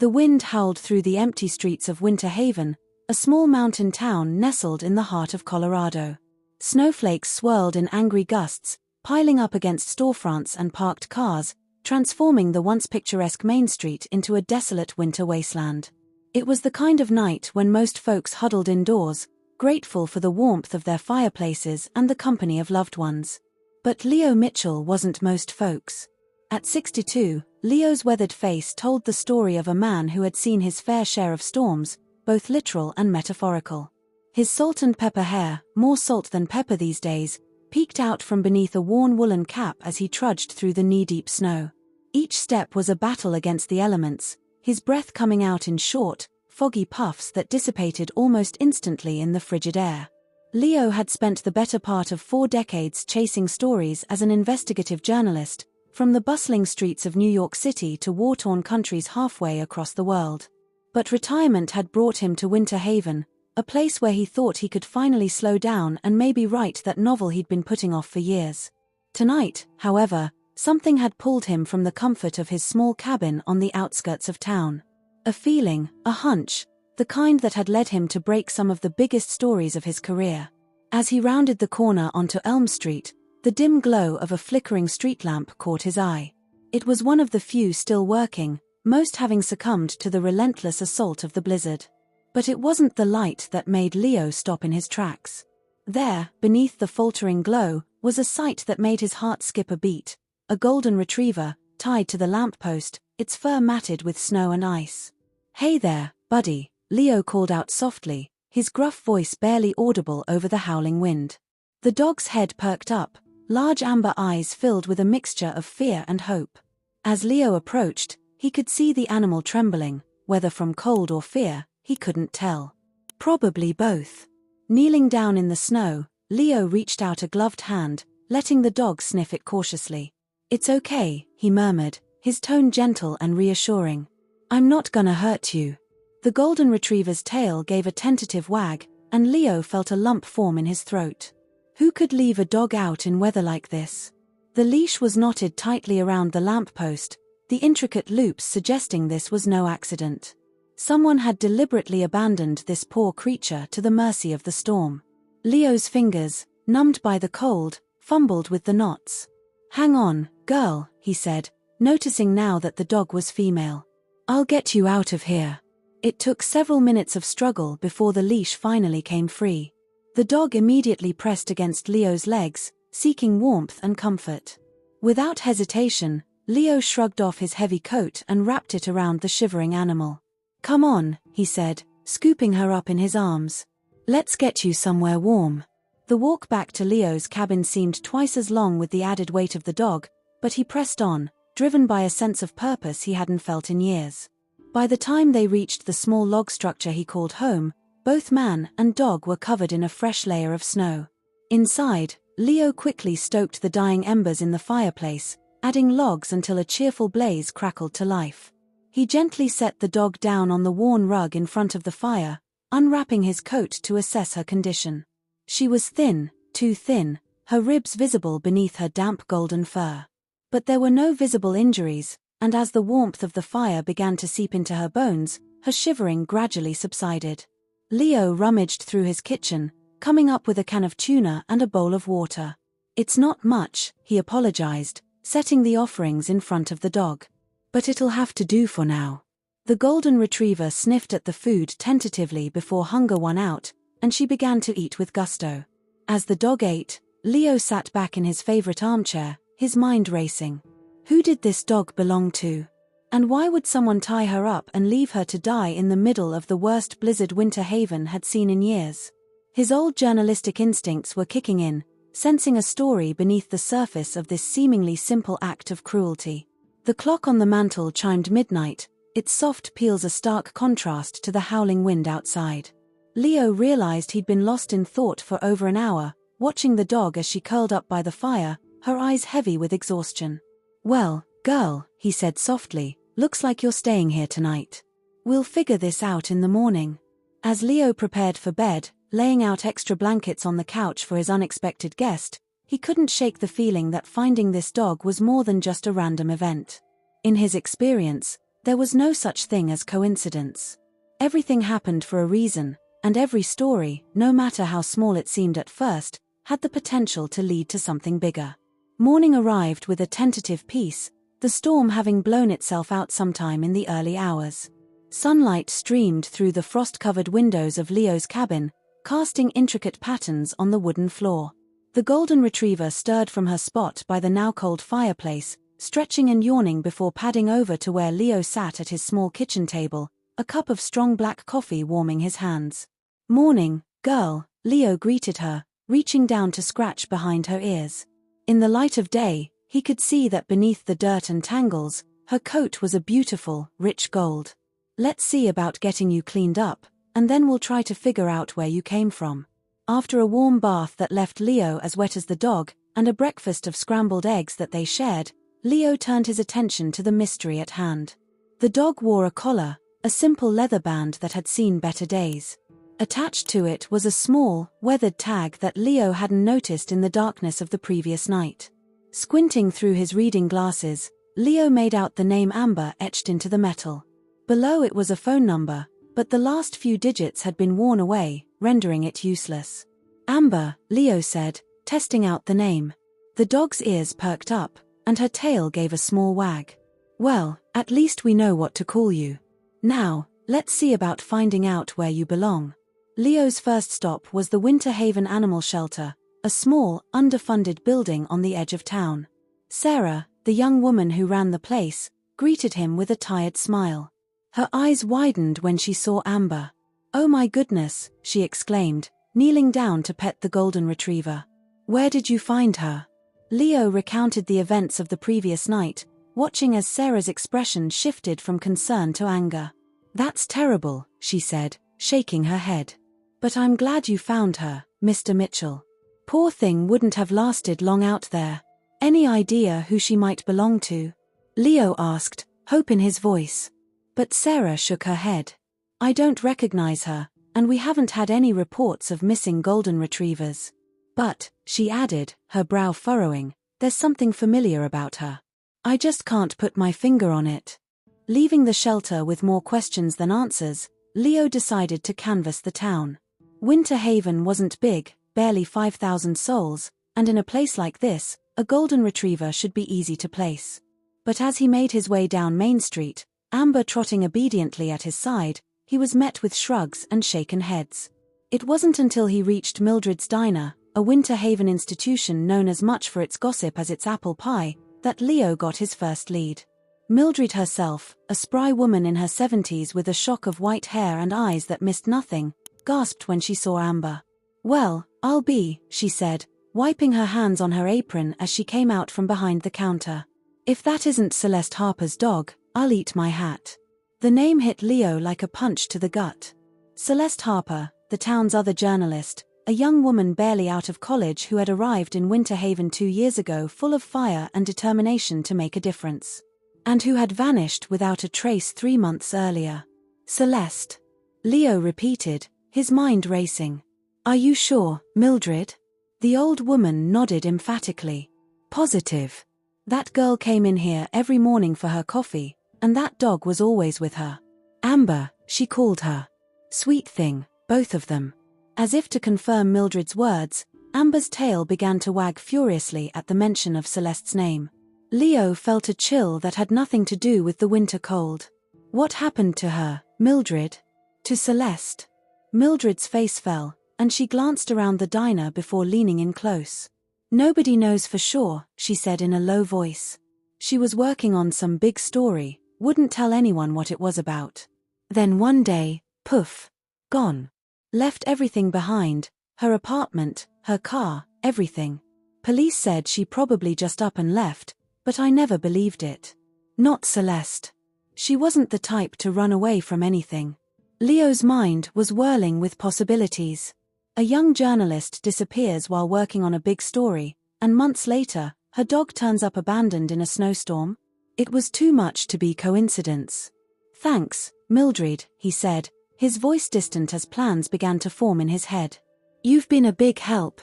The wind howled through the empty streets of Winter Haven, a small mountain town nestled in the heart of Colorado. Snowflakes swirled in angry gusts, piling up against storefronts and parked cars, transforming the once picturesque Main Street into a desolate winter wasteland. It was the kind of night when most folks huddled indoors, grateful for the warmth of their fireplaces and the company of loved ones. But Leo Mitchell wasn't most folks. At 62, Leo's weathered face told the story of a man who had seen his fair share of storms, both literal and metaphorical. His salt and pepper hair, more salt than pepper these days, peeked out from beneath a worn woolen cap as he trudged through the knee-deep snow. Each step was a battle against the elements, his breath coming out in short, foggy puffs that dissipated almost instantly in the frigid air. Leo had spent the better part of 4 decades chasing stories as an investigative journalist, from the bustling streets of New York City to war-torn countries halfway across the world. But retirement had brought him to Winter Haven, a place where he thought he could finally slow down and maybe write that novel he'd been putting off for years. Tonight, however, something had pulled him from the comfort of his small cabin on the outskirts of town. A feeling, a hunch, the kind that had led him to break some of the biggest stories of his career. As he rounded the corner onto Elm Street, the dim glow of a flickering street lamp caught his eye. It was one of the few still working, most having succumbed to the relentless assault of the blizzard. But it wasn't the light that made Leo stop in his tracks. There, beneath the faltering glow, was a sight that made his heart skip a beat: a golden retriever, tied to the lamppost, its fur matted with snow and ice. "Hey there, buddy," Leo called out softly, his gruff voice barely audible over the howling wind. The dog's head perked up, large amber eyes filled with a mixture of fear and hope. As Leo approached, he could see the animal trembling, whether from cold or fear, he couldn't tell. Probably both. Kneeling down in the snow, Leo reached out a gloved hand, letting the dog sniff it cautiously. "It's okay," he murmured, his tone gentle and reassuring. "I'm not gonna hurt you." The golden retriever's tail gave a tentative wag, and Leo felt a lump form in his throat. Who could leave a dog out in weather like this? The leash was knotted tightly around the lamppost, the intricate loops suggesting this was no accident. Someone had deliberately abandoned this poor creature to the mercy of the storm. Leo's fingers, numbed by the cold, fumbled with the knots. "Hang on, girl," he said, noticing now that the dog was female. "I'll get you out of here." It took several minutes of struggle before the leash finally came free. The dog immediately pressed against Leo's legs, seeking warmth and comfort. Without hesitation, Leo shrugged off his heavy coat and wrapped it around the shivering animal. "Come on," he said, scooping her up in his arms. "Let's get you somewhere warm." The walk back to Leo's cabin seemed twice as long with the added weight of the dog, but he pressed on, driven by a sense of purpose he hadn't felt in years. By the time they reached the small log structure he called home, both man and dog were covered in a fresh layer of snow. Inside, Leo quickly stoked the dying embers in the fireplace, adding logs until a cheerful blaze crackled to life. He gently set the dog down on the worn rug in front of the fire, unwrapping his coat to assess her condition. She was thin, too thin, her ribs visible beneath her damp golden fur. But there were no visible injuries, and as the warmth of the fire began to seep into her bones, her shivering gradually subsided. Leo rummaged through his kitchen, coming up with a can of tuna and a bowl of water. "It's not much," he apologized, setting the offerings in front of the dog. "But it'll have to do for now." The golden retriever sniffed at the food tentatively before hunger won out, and she began to eat with gusto. As the dog ate, Leo sat back in his favorite armchair, his mind racing. Who did this dog belong to? And why would someone tie her up and leave her to die in the middle of the worst blizzard Winter Haven had seen in years? His old journalistic instincts were kicking in, sensing a story beneath the surface of this seemingly simple act of cruelty. The clock on the mantel chimed midnight, its soft peals a stark contrast to the howling wind outside. Leo realized he'd been lost in thought for over an hour, watching the dog as she curled up by the fire, her eyes heavy with exhaustion. "Well, girl," he said softly, "looks like you're staying here tonight. We'll figure this out in the morning." As Leo prepared for bed, laying out extra blankets on the couch for his unexpected guest, he couldn't shake the feeling that finding this dog was more than just a random event. In his experience, There was no such thing as coincidence. Everything happened for a reason, and every story, no matter how small it seemed at first, had the potential to lead to something bigger. Morning arrived with a tentative peace, the storm having blown itself out sometime in the early hours. Sunlight streamed through the frost-covered windows of Leo's cabin, casting intricate patterns on the wooden floor. The golden retriever stirred from her spot by the now-cold fireplace, stretching and yawning before padding over to where Leo sat at his small kitchen table, a cup of strong black coffee warming his hands. "Morning, girl," Leo greeted her, reaching down to scratch behind her ears. In the light of day, he could see that beneath the dirt and tangles, her coat was a beautiful, rich gold. "Let's see about getting you cleaned up, and then we'll try to figure out where you came from." After a warm bath that left Leo as wet as the dog, and a breakfast of scrambled eggs that they shared, Leo turned his attention to the mystery at hand. The dog wore a collar, a simple leather band that had seen better days. Attached to it was a small, weathered tag that Leo hadn't noticed in the darkness of the previous night. Squinting through his reading glasses, Leo made out the name Amber etched into the metal. Below it was a phone number, but the last few digits had been worn away, rendering it useless. "Amber," Leo said, testing out the name. The dog's ears perked up, and her tail gave a small wag. "Well, at least we know what to call you. Now, let's see about finding out where you belong." Leo's first stop was the Winter Haven Animal Shelter, a small, underfunded building on the edge of town. Sarah, the young woman who ran the place, greeted him with a tired smile. Her eyes widened when she saw Amber. "Oh my goodness," she exclaimed, kneeling down to pet the golden retriever. "Where did you find her?" Leo recounted the events of the previous night, watching as Sarah's expression shifted from concern to anger. "That's terrible," she said, shaking her head. "But I'm glad you found her, Mr. Mitchell. Poor thing wouldn't have lasted long out there. Any idea who she might belong to?" Leo asked, hope in his voice. But Sarah shook her head. "I don't recognize her, and we haven't had any reports of missing golden retrievers. But," she added, her brow furrowing, "there's something familiar about her. I just can't put my finger on it." Leaving the shelter with more questions than answers, Leo decided to canvass the town. Winter Haven wasn't big, barely 5,000 souls, and in a place like this, a golden retriever should be easy to place. But as he made his way down Main Street, Amber trotting obediently at his side, he was met with shrugs and shaken heads. It wasn't until he reached Mildred's Diner, a Winter Haven institution known as much for its gossip as its apple pie, that Leo got his first lead. Mildred herself, a spry woman in her 70s with a shock of white hair and eyes that missed nothing, gasped when she saw Amber. "Well, I'll be," she said, wiping her hands on her apron as she came out from behind the counter. "If that isn't Celeste Harper's dog, I'll eat my hat." The name hit Leo like a punch to the gut. Celeste Harper, the town's other journalist, a young woman barely out of college who had arrived in Winter Haven 2 years ago full of fire and determination to make a difference. And who had vanished without a trace 3 months earlier. "Celeste," Leo repeated, his mind racing. "Are you sure, Mildred?" The old woman nodded emphatically. "Positive. That girl came in here every morning for her coffee, and that dog was always with her. Amber, she called her. Sweet thing, both of them." As if to confirm Mildred's words, Amber's tail began to wag furiously at the mention of Celeste's name. Leo felt a chill that had nothing to do with the winter cold. "What happened to her, Mildred?" "To Celeste?" Mildred's face fell, and she glanced around the diner before leaning in close. "Nobody knows for sure," she said in a low voice. "She was working on some big story, wouldn't tell anyone what it was about. Then one day, poof, gone. Left everything behind, her apartment, her car, everything. Police said she probably just up and left, but I never believed it. Not Celeste. She wasn't the type to run away from anything." Leo's mind was whirling with possibilities. A young journalist disappears while working on a big story, and months later, her dog turns up abandoned in a snowstorm? It was too much to be coincidence. "Thanks, Mildred," he said, his voice distant as plans began to form in his head. "You've been a big help."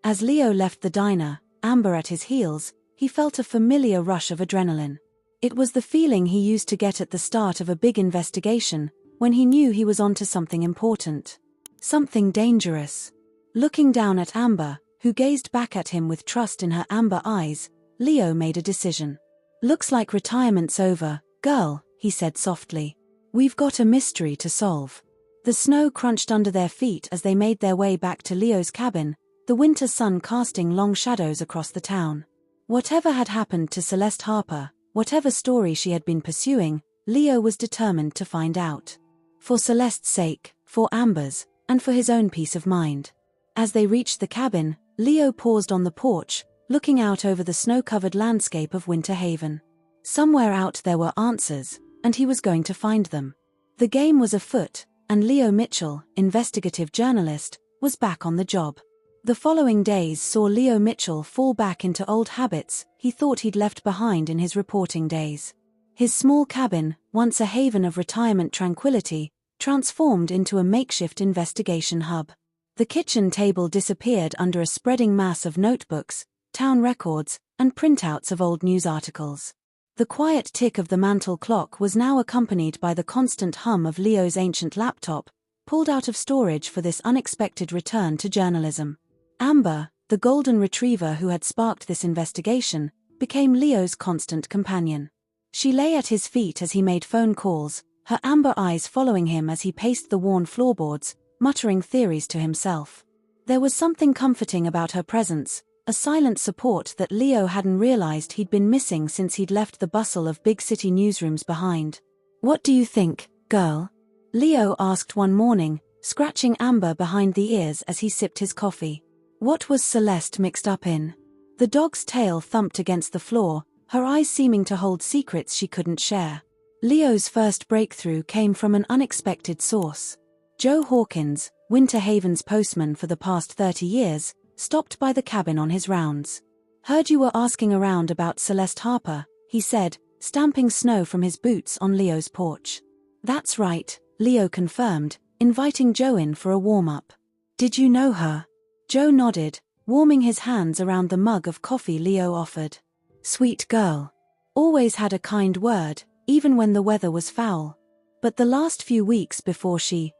As Leo left the diner, Amber at his heels, he felt a familiar rush of adrenaline. It was the feeling he used to get at the start of a big investigation, when he knew he was onto something important. Something dangerous. Looking down at Amber, who gazed back at him with trust in her amber eyes, Leo made a decision. "Looks like retirement's over, girl," he said softly. "We've got a mystery to solve." The snow crunched under their feet as they made their way back to Leo's cabin, the winter sun casting long shadows across the town. Whatever had happened to Celeste Harper, whatever story she had been pursuing, Leo was determined to find out. For Celeste's sake, for Amber's, and for his own peace of mind. As they reached the cabin, Leo paused on the porch, looking out over the snow-covered landscape of Winter Haven. Somewhere out there were answers, and he was going to find them. The game was afoot, and Leo Mitchell, investigative journalist, was back on the job. The following days saw Leo Mitchell fall back into old habits he thought he'd left behind in his reporting days. His small cabin, once a haven of retirement tranquility, transformed into a makeshift investigation hub. The kitchen table disappeared under a spreading mass of notebooks, town records, and printouts of old news articles. The quiet tick of the mantel clock was now accompanied by the constant hum of Leo's ancient laptop, pulled out of storage for this unexpected return to journalism. Amber, the golden retriever who had sparked this investigation, became Leo's constant companion. She lay at his feet as he made phone calls, her amber eyes following him as he paced the worn floorboards, muttering theories to himself. There was something comforting about her presence, a silent support that Leo hadn't realized he'd been missing since he'd left the bustle of big city newsrooms behind. "What do you think, girl?" Leo asked one morning, scratching Amber behind the ears as he sipped his coffee. What was Celeste mixed up in? The dog's tail thumped against the floor, her eyes seeming to hold secrets she couldn't share. Leo's first breakthrough came from an unexpected source. Joe Hawkins, Winter Haven's postman for the past 30 years, stopped by the cabin on his rounds. "Heard you were asking around about Celeste Harper," he said, stamping snow from his boots on Leo's porch. "That's right," Leo confirmed, inviting Joe in for a warm-up. "Did you know her?" Joe nodded, warming his hands around the mug of coffee Leo offered. "Sweet girl. Always had a kind word, even when the weather was foul. But the last few weeks before she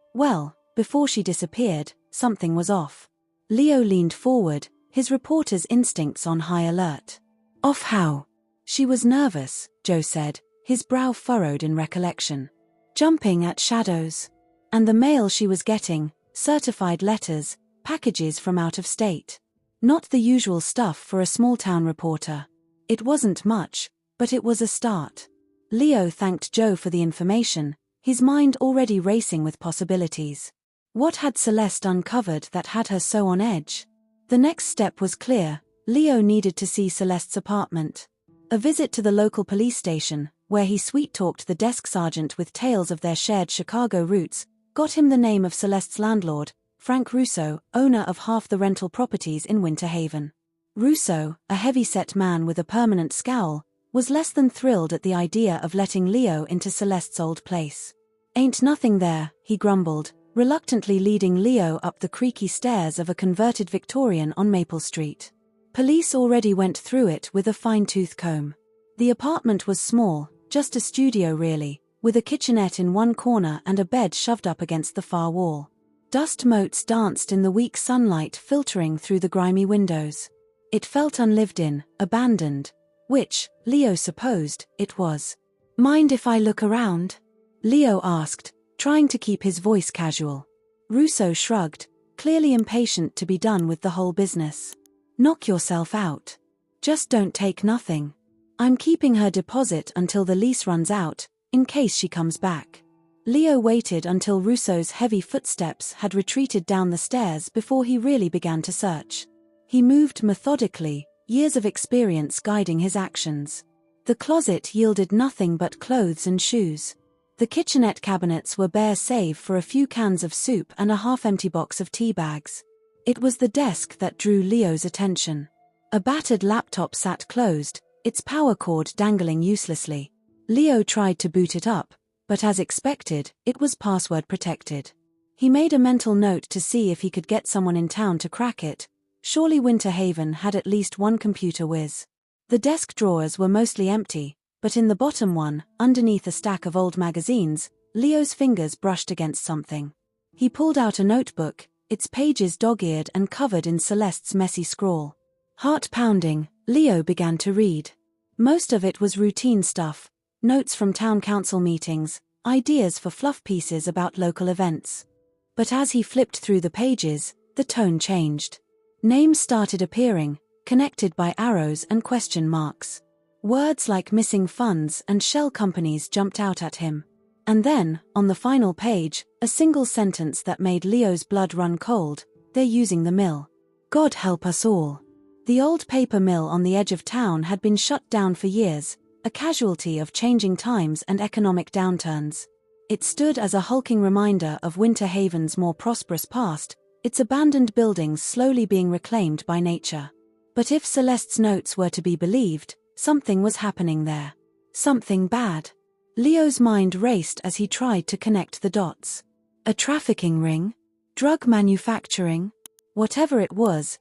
disappeared, something was off." Leo leaned forward, his reporter's instincts on high alert. "Off how?" "She was nervous," Joe said, his brow furrowed in recollection. "Jumping at shadows. And the mail she was getting, certified letters, packages from out of state. Not the usual stuff for a small-town reporter. It wasn't much, but it was a start." Leo thanked Joe for the information, his mind already racing with possibilities. What had Celeste uncovered that had her so on edge? The next step was clear. Leo needed to see Celeste's apartment. A visit to the local police station, where he sweet-talked the desk sergeant with tales of their shared Chicago roots, got him the name of Celeste's landlord, Frank Russo, owner of half the rental properties in Winter Haven. Russo, a heavy-set man with a permanent scowl, was less than thrilled at the idea of letting Leo into Celeste's old place. "Ain't nothing there," he grumbled, reluctantly leading Leo up the creaky stairs of a converted Victorian on Maple Street. Police already went through it with a fine-tooth comb. The apartment was small, just a studio really, with a kitchenette in one corner and a bed shoved up against the far wall. Dust motes danced in the weak sunlight filtering through the grimy windows. It felt unlived in, abandoned, which, Leo supposed, it was. "Mind if I look around?" Leo asked, trying to keep his voice casual. Russo shrugged, clearly impatient to be done with the whole business. "Knock yourself out. Just don't take nothing. I'm keeping her deposit until the lease runs out, in case she comes back." Leo waited until Russo's heavy footsteps had retreated down the stairs before he really began to search. He moved methodically, years of experience guiding his actions. The closet yielded nothing but clothes and shoes. The kitchenette cabinets were bare save for a few cans of soup and a half-empty box of tea bags. It was the desk that drew Leo's attention. A battered laptop sat closed, its power cord dangling uselessly. Leo tried to boot it up, but as expected, it was password protected. He made a mental note to see if he could get someone in town to crack it. Surely Winter Haven had at least one computer whiz. The desk drawers were mostly empty, But in the bottom one, underneath a stack of old magazines, Leo's fingers brushed against something. He pulled out a notebook, its pages dog-eared and covered in Celeste's messy scrawl. Heart pounding, Leo began to read. Most of it was routine stuff, notes from town council meetings, ideas for fluff pieces about local events. But as he flipped through the pages, the tone changed. Names started appearing, connected by arrows and question marks. Words like missing funds and shell companies jumped out at him. And then, on the final page, a single sentence that made Leo's blood run cold: "They're using the mill. God help us all." The old paper mill on the edge of town had been shut down for years, a casualty of changing times and economic downturns. It stood as a hulking reminder of Winter Haven's more prosperous past, its abandoned buildings slowly being reclaimed by nature. But if Celeste's notes were to be believed, something was happening there. Something bad. Leo's mind raced as he tried to connect the dots. A trafficking ring? Drug manufacturing? Whatever it was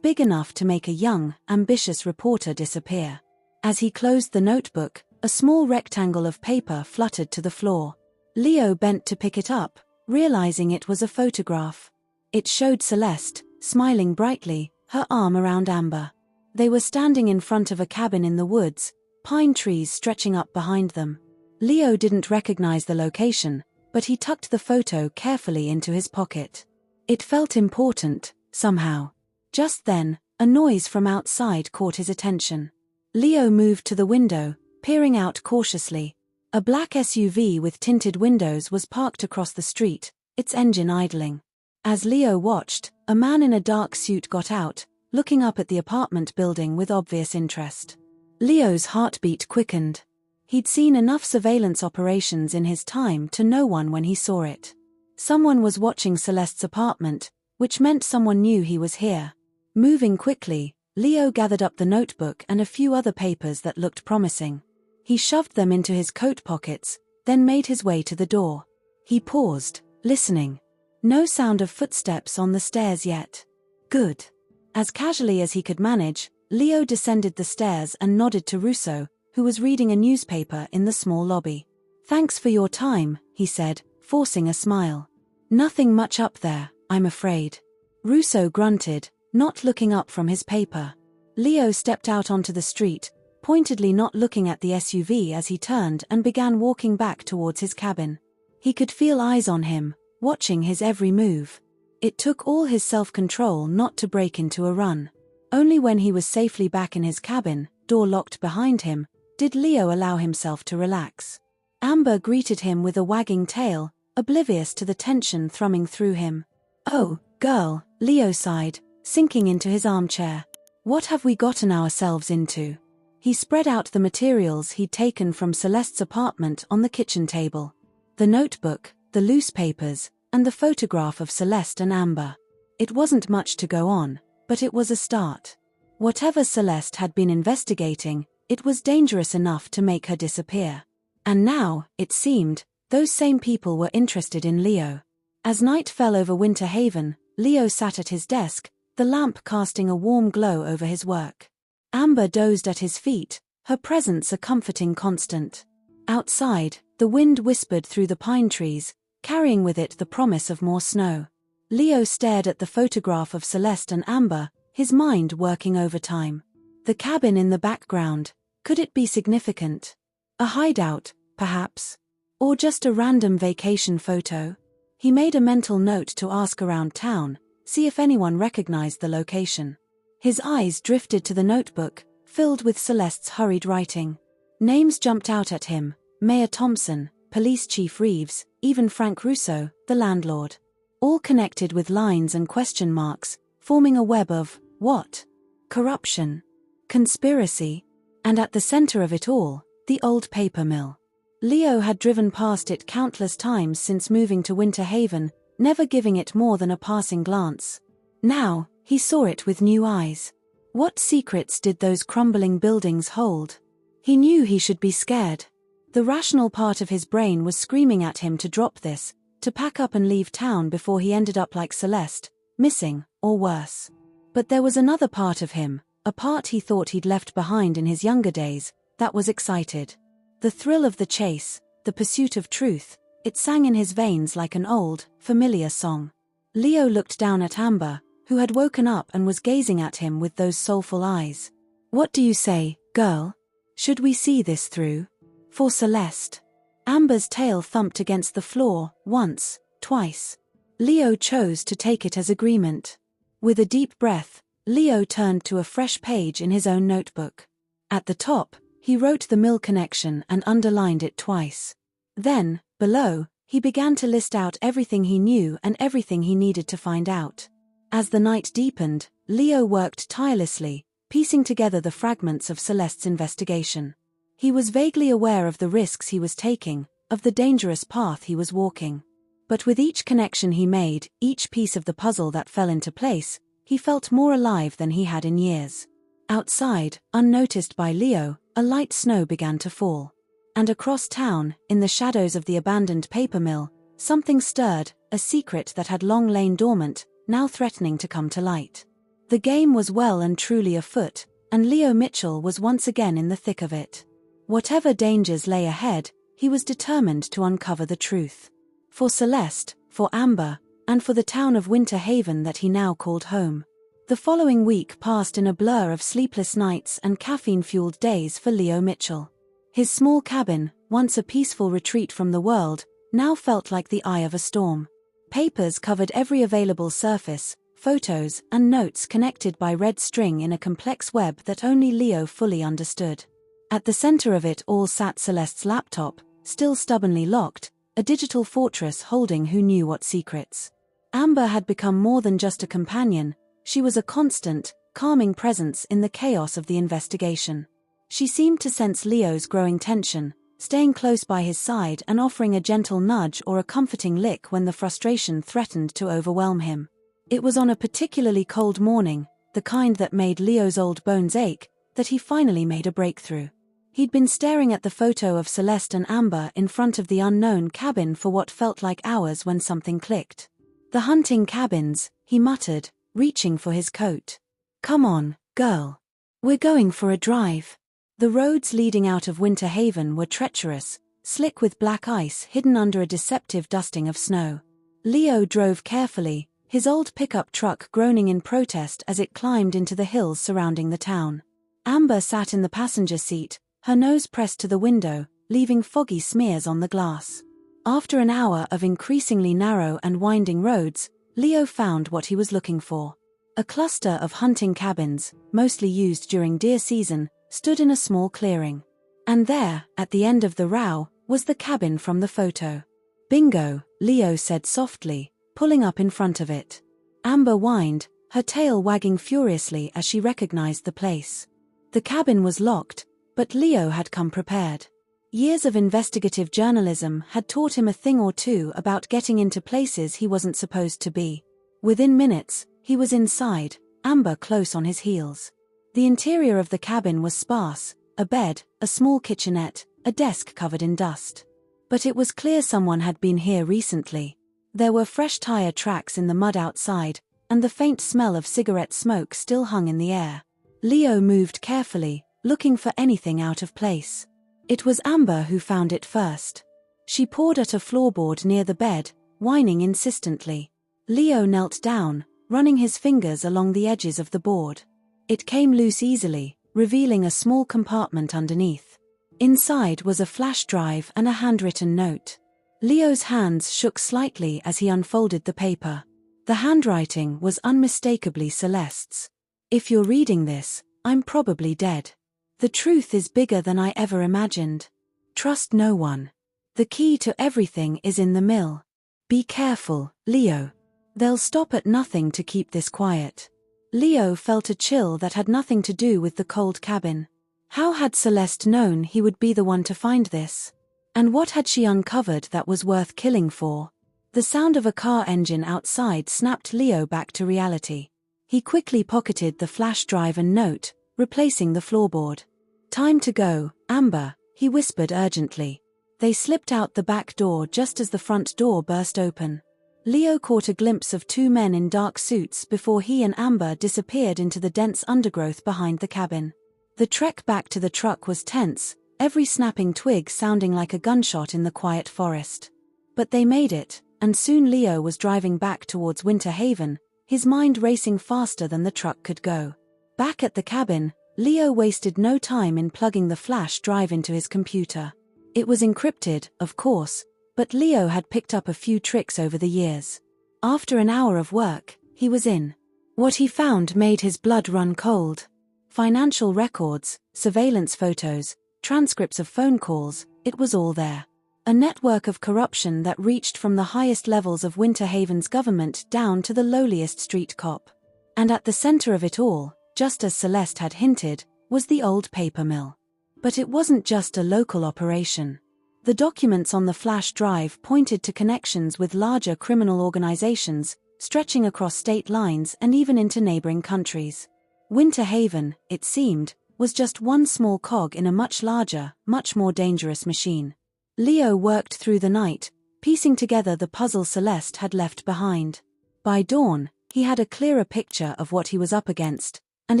big enough to make a young, ambitious reporter disappear. As he closed the notebook, a small rectangle of paper fluttered to the floor. Leo bent to pick it up, realizing it was a photograph. It showed Celeste, smiling brightly, her arm around Amber. They were standing in front of a cabin in the woods, pine trees stretching up behind them. Leo didn't recognize the location, but he tucked the photo carefully into his pocket. It felt important, somehow. Just then, a noise from outside caught his attention. Leo moved to the window, peering out cautiously. A black SUV with tinted windows was parked across the street, its engine idling. As Leo watched, a man in a dark suit got out, looking up at the apartment building with obvious interest. Leo's heartbeat quickened. He'd seen enough surveillance operations in his time to know one when he saw it. Someone was watching Celeste's apartment, which meant someone knew he was here. Moving quickly, Leo gathered up the notebook and a few other papers that looked promising. He shoved them into his coat pockets, then made his way to the door. He paused, listening. No sound of footsteps on the stairs yet. Good. As casually as he could manage, Leo descended the stairs and nodded to Russo, who was reading a newspaper in the small lobby. "Thanks for your time," he said, forcing a smile. "Nothing much up there, I'm afraid." Russo grunted, not looking up from his paper. Leo stepped out onto the street, pointedly not looking at the SUV as he turned and began walking back towards his cabin. He could feel eyes on him, watching his every move. It took all his self-control not to break into a run. Only when he was safely back in his cabin, door locked behind him, did Leo allow himself to relax. Amber greeted him with a wagging tail, oblivious to the tension thrumming through him. "Oh, girl," Leo sighed, sinking into his armchair. "What have we gotten ourselves into?" He spread out the materials he'd taken from Celeste's apartment on the kitchen table. The notebook, the loose papers, and the photograph of Celeste and Amber. It wasn't much to go on, but it was a start. Whatever Celeste had been investigating, it was dangerous enough to make her disappear. And now, it seemed, those same people were interested in Leo. As night fell over Winter Haven, Leo sat at his desk, the lamp casting a warm glow over his work. Amber dozed at his feet, her presence a comforting constant. Outside, the wind whispered through the pine trees, carrying with it the promise of more snow. Leo stared at the photograph of Celeste and Amber, his mind working overtime. The cabin in the background, could it be significant? A hideout, perhaps? Or just a random vacation photo? He made a mental note to ask around town, see if anyone recognized the location. His eyes drifted to the notebook, filled with Celeste's hurried writing. Names jumped out at him: Mayor Thompson, Police Chief Reeves, even Frank Russo, the landlord. All connected with lines and question marks, forming a web of, what? Corruption? Conspiracy? And at the center of it all, the old paper mill. Leo had driven past it countless times since moving to Winter Haven, never giving it more than a passing glance. Now, he saw it with new eyes. What secrets did those crumbling buildings hold? He knew he should be scared. The rational part of his brain was screaming at him to drop this, to pack up and leave town before he ended up like Celeste, missing, or worse. But there was another part of him, a part he thought he'd left behind in his younger days, that was excited. The thrill of the chase, the pursuit of truth, it sang in his veins like an old, familiar song. Leo looked down at Amber, who had woken up and was gazing at him with those soulful eyes. "What do you say, girl? Should we see this through? For Celeste?" Amber's tail thumped against the floor, once, twice. Leo chose to take it as agreement. With a deep breath, Leo turned to a fresh page in his own notebook. At the top, he wrote the mill connection and underlined it twice. Then, below, he began to list out everything he knew and everything he needed to find out. As the night deepened, Leo worked tirelessly, piecing together the fragments of Celeste's investigation. He was vaguely aware of the risks he was taking, of the dangerous path he was walking. But with each connection he made, each piece of the puzzle that fell into place, he felt more alive than he had in years. Outside, unnoticed by Leo, a light snow began to fall. And across town, in the shadows of the abandoned paper mill, something stirred, a secret that had long lain dormant, now threatening to come to light. The game was well and truly afoot, and Leo Mitchell was once again in the thick of it. Whatever dangers lay ahead, he was determined to uncover the truth. For Celeste, for Amber, and for the town of Winter Haven that he now called home. The following week passed in a blur of sleepless nights and caffeine-fueled days for Leo Mitchell. His small cabin, once a peaceful retreat from the world, now felt like the eye of a storm. Papers covered every available surface, photos and notes connected by red string in a complex web that only Leo fully understood. At the center of it all sat Celeste's laptop, still stubbornly locked, a digital fortress holding who knew what secrets. Amber had become more than just a companion, she was a constant, calming presence in the chaos of the investigation. She seemed to sense Leo's growing tension, staying close by his side and offering a gentle nudge or a comforting lick when the frustration threatened to overwhelm him. It was on a particularly cold morning, the kind that made Leo's old bones ache, that he finally made a breakthrough. He'd been staring at the photo of Celeste and Amber in front of the unknown cabin for what felt like hours when something clicked. "The hunting cabins," he muttered, reaching for his coat. "Come on, girl. We're going for a drive." The roads leading out of Winter Haven were treacherous, slick with black ice hidden under a deceptive dusting of snow. Leo drove carefully, his old pickup truck groaning in protest as it climbed into the hills surrounding the town. Amber sat in the passenger seat, her nose pressed to the window, leaving foggy smears on the glass. After an hour of increasingly narrow and winding roads, Leo found what he was looking for. A cluster of hunting cabins, mostly used during deer season, stood in a small clearing. And there, at the end of the row, was the cabin from the photo. "Bingo," Leo said softly, pulling up in front of it. Amber whined, her tail wagging furiously as she recognized the place. The cabin was locked, but Leo had come prepared. Years of investigative journalism had taught him a thing or two about getting into places he wasn't supposed to be. Within minutes, he was inside, Amber close on his heels. The interior of the cabin was sparse, a bed, a small kitchenette, a desk covered in dust. But it was clear someone had been here recently. There were fresh tire tracks in the mud outside, and the faint smell of cigarette smoke still hung in the air. Leo moved carefully, looking for anything out of place. It was Amber who found it first. She pawed at a floorboard near the bed, whining insistently. Leo knelt down, running his fingers along the edges of the board. It came loose easily, revealing a small compartment underneath. Inside was a flash drive and a handwritten note. Leo's hands shook slightly as he unfolded the paper. The handwriting was unmistakably Celeste's. "If you're reading this, I'm probably dead. The truth is bigger than I ever imagined. Trust no one. The key to everything is in the mill. Be careful, Leo. They'll stop at nothing to keep this quiet." Leo felt a chill that had nothing to do with the cold cabin. How had Celeste known he would be the one to find this? And what had she uncovered that was worth killing for? The sound of a car engine outside snapped Leo back to reality. He quickly pocketed the flash drive and note, replacing the floorboard. "Time to go, Amber," he whispered urgently. They slipped out the back door just as the front door burst open. Leo caught a glimpse of two men in dark suits before he and Amber disappeared into the dense undergrowth behind the cabin. The trek back to the truck was tense, every snapping twig sounding like a gunshot in the quiet forest. But they made it, and soon Leo was driving back towards Winter Haven, his mind racing faster than the truck could go. Back at the cabin, Leo wasted no time in plugging the flash drive into his computer. It was encrypted, of course, but Leo had picked up a few tricks over the years. After an hour of work, he was in. What he found made his blood run cold. Financial records, surveillance photos, transcripts of phone calls, it was all there. A network of corruption that reached from the highest levels of Winter Haven's government down to the lowliest street cop. And at the center of it all, just as Celeste had hinted, was the old paper mill. But it wasn't just a local operation. The documents on the flash drive pointed to connections with larger criminal organizations, stretching across state lines and even into neighboring countries. Winter Haven, it seemed, was just one small cog in a much larger, much more dangerous machine. Leo worked through the night, piecing together the puzzle Celeste had left behind. By dawn, he had a clearer picture of what he was up against, and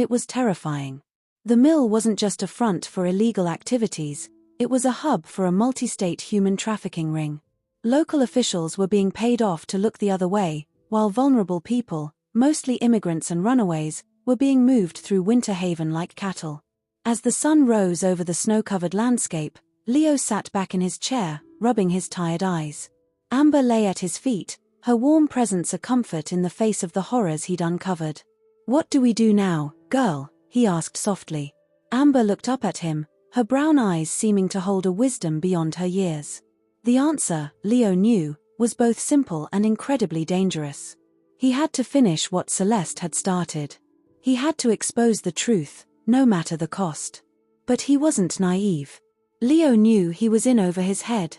it was terrifying. The mill wasn't just a front for illegal activities, it was a hub for a multi-state human trafficking ring. Local officials were being paid off to look the other way, while vulnerable people, mostly immigrants and runaways, were being moved through Winter Haven like cattle. As the sun rose over the snow-covered landscape, Leo sat back in his chair, rubbing his tired eyes. Amber lay at his feet, her warm presence a comfort in the face of the horrors he'd uncovered. "What do we do now, girl?" he asked softly. Amber looked up at him, her brown eyes seeming to hold a wisdom beyond her years. The answer, Leo knew, was both simple and incredibly dangerous. He had to finish what Celeste had started. He had to expose the truth, no matter the cost. But he wasn't naive. Leo knew he was in over his head.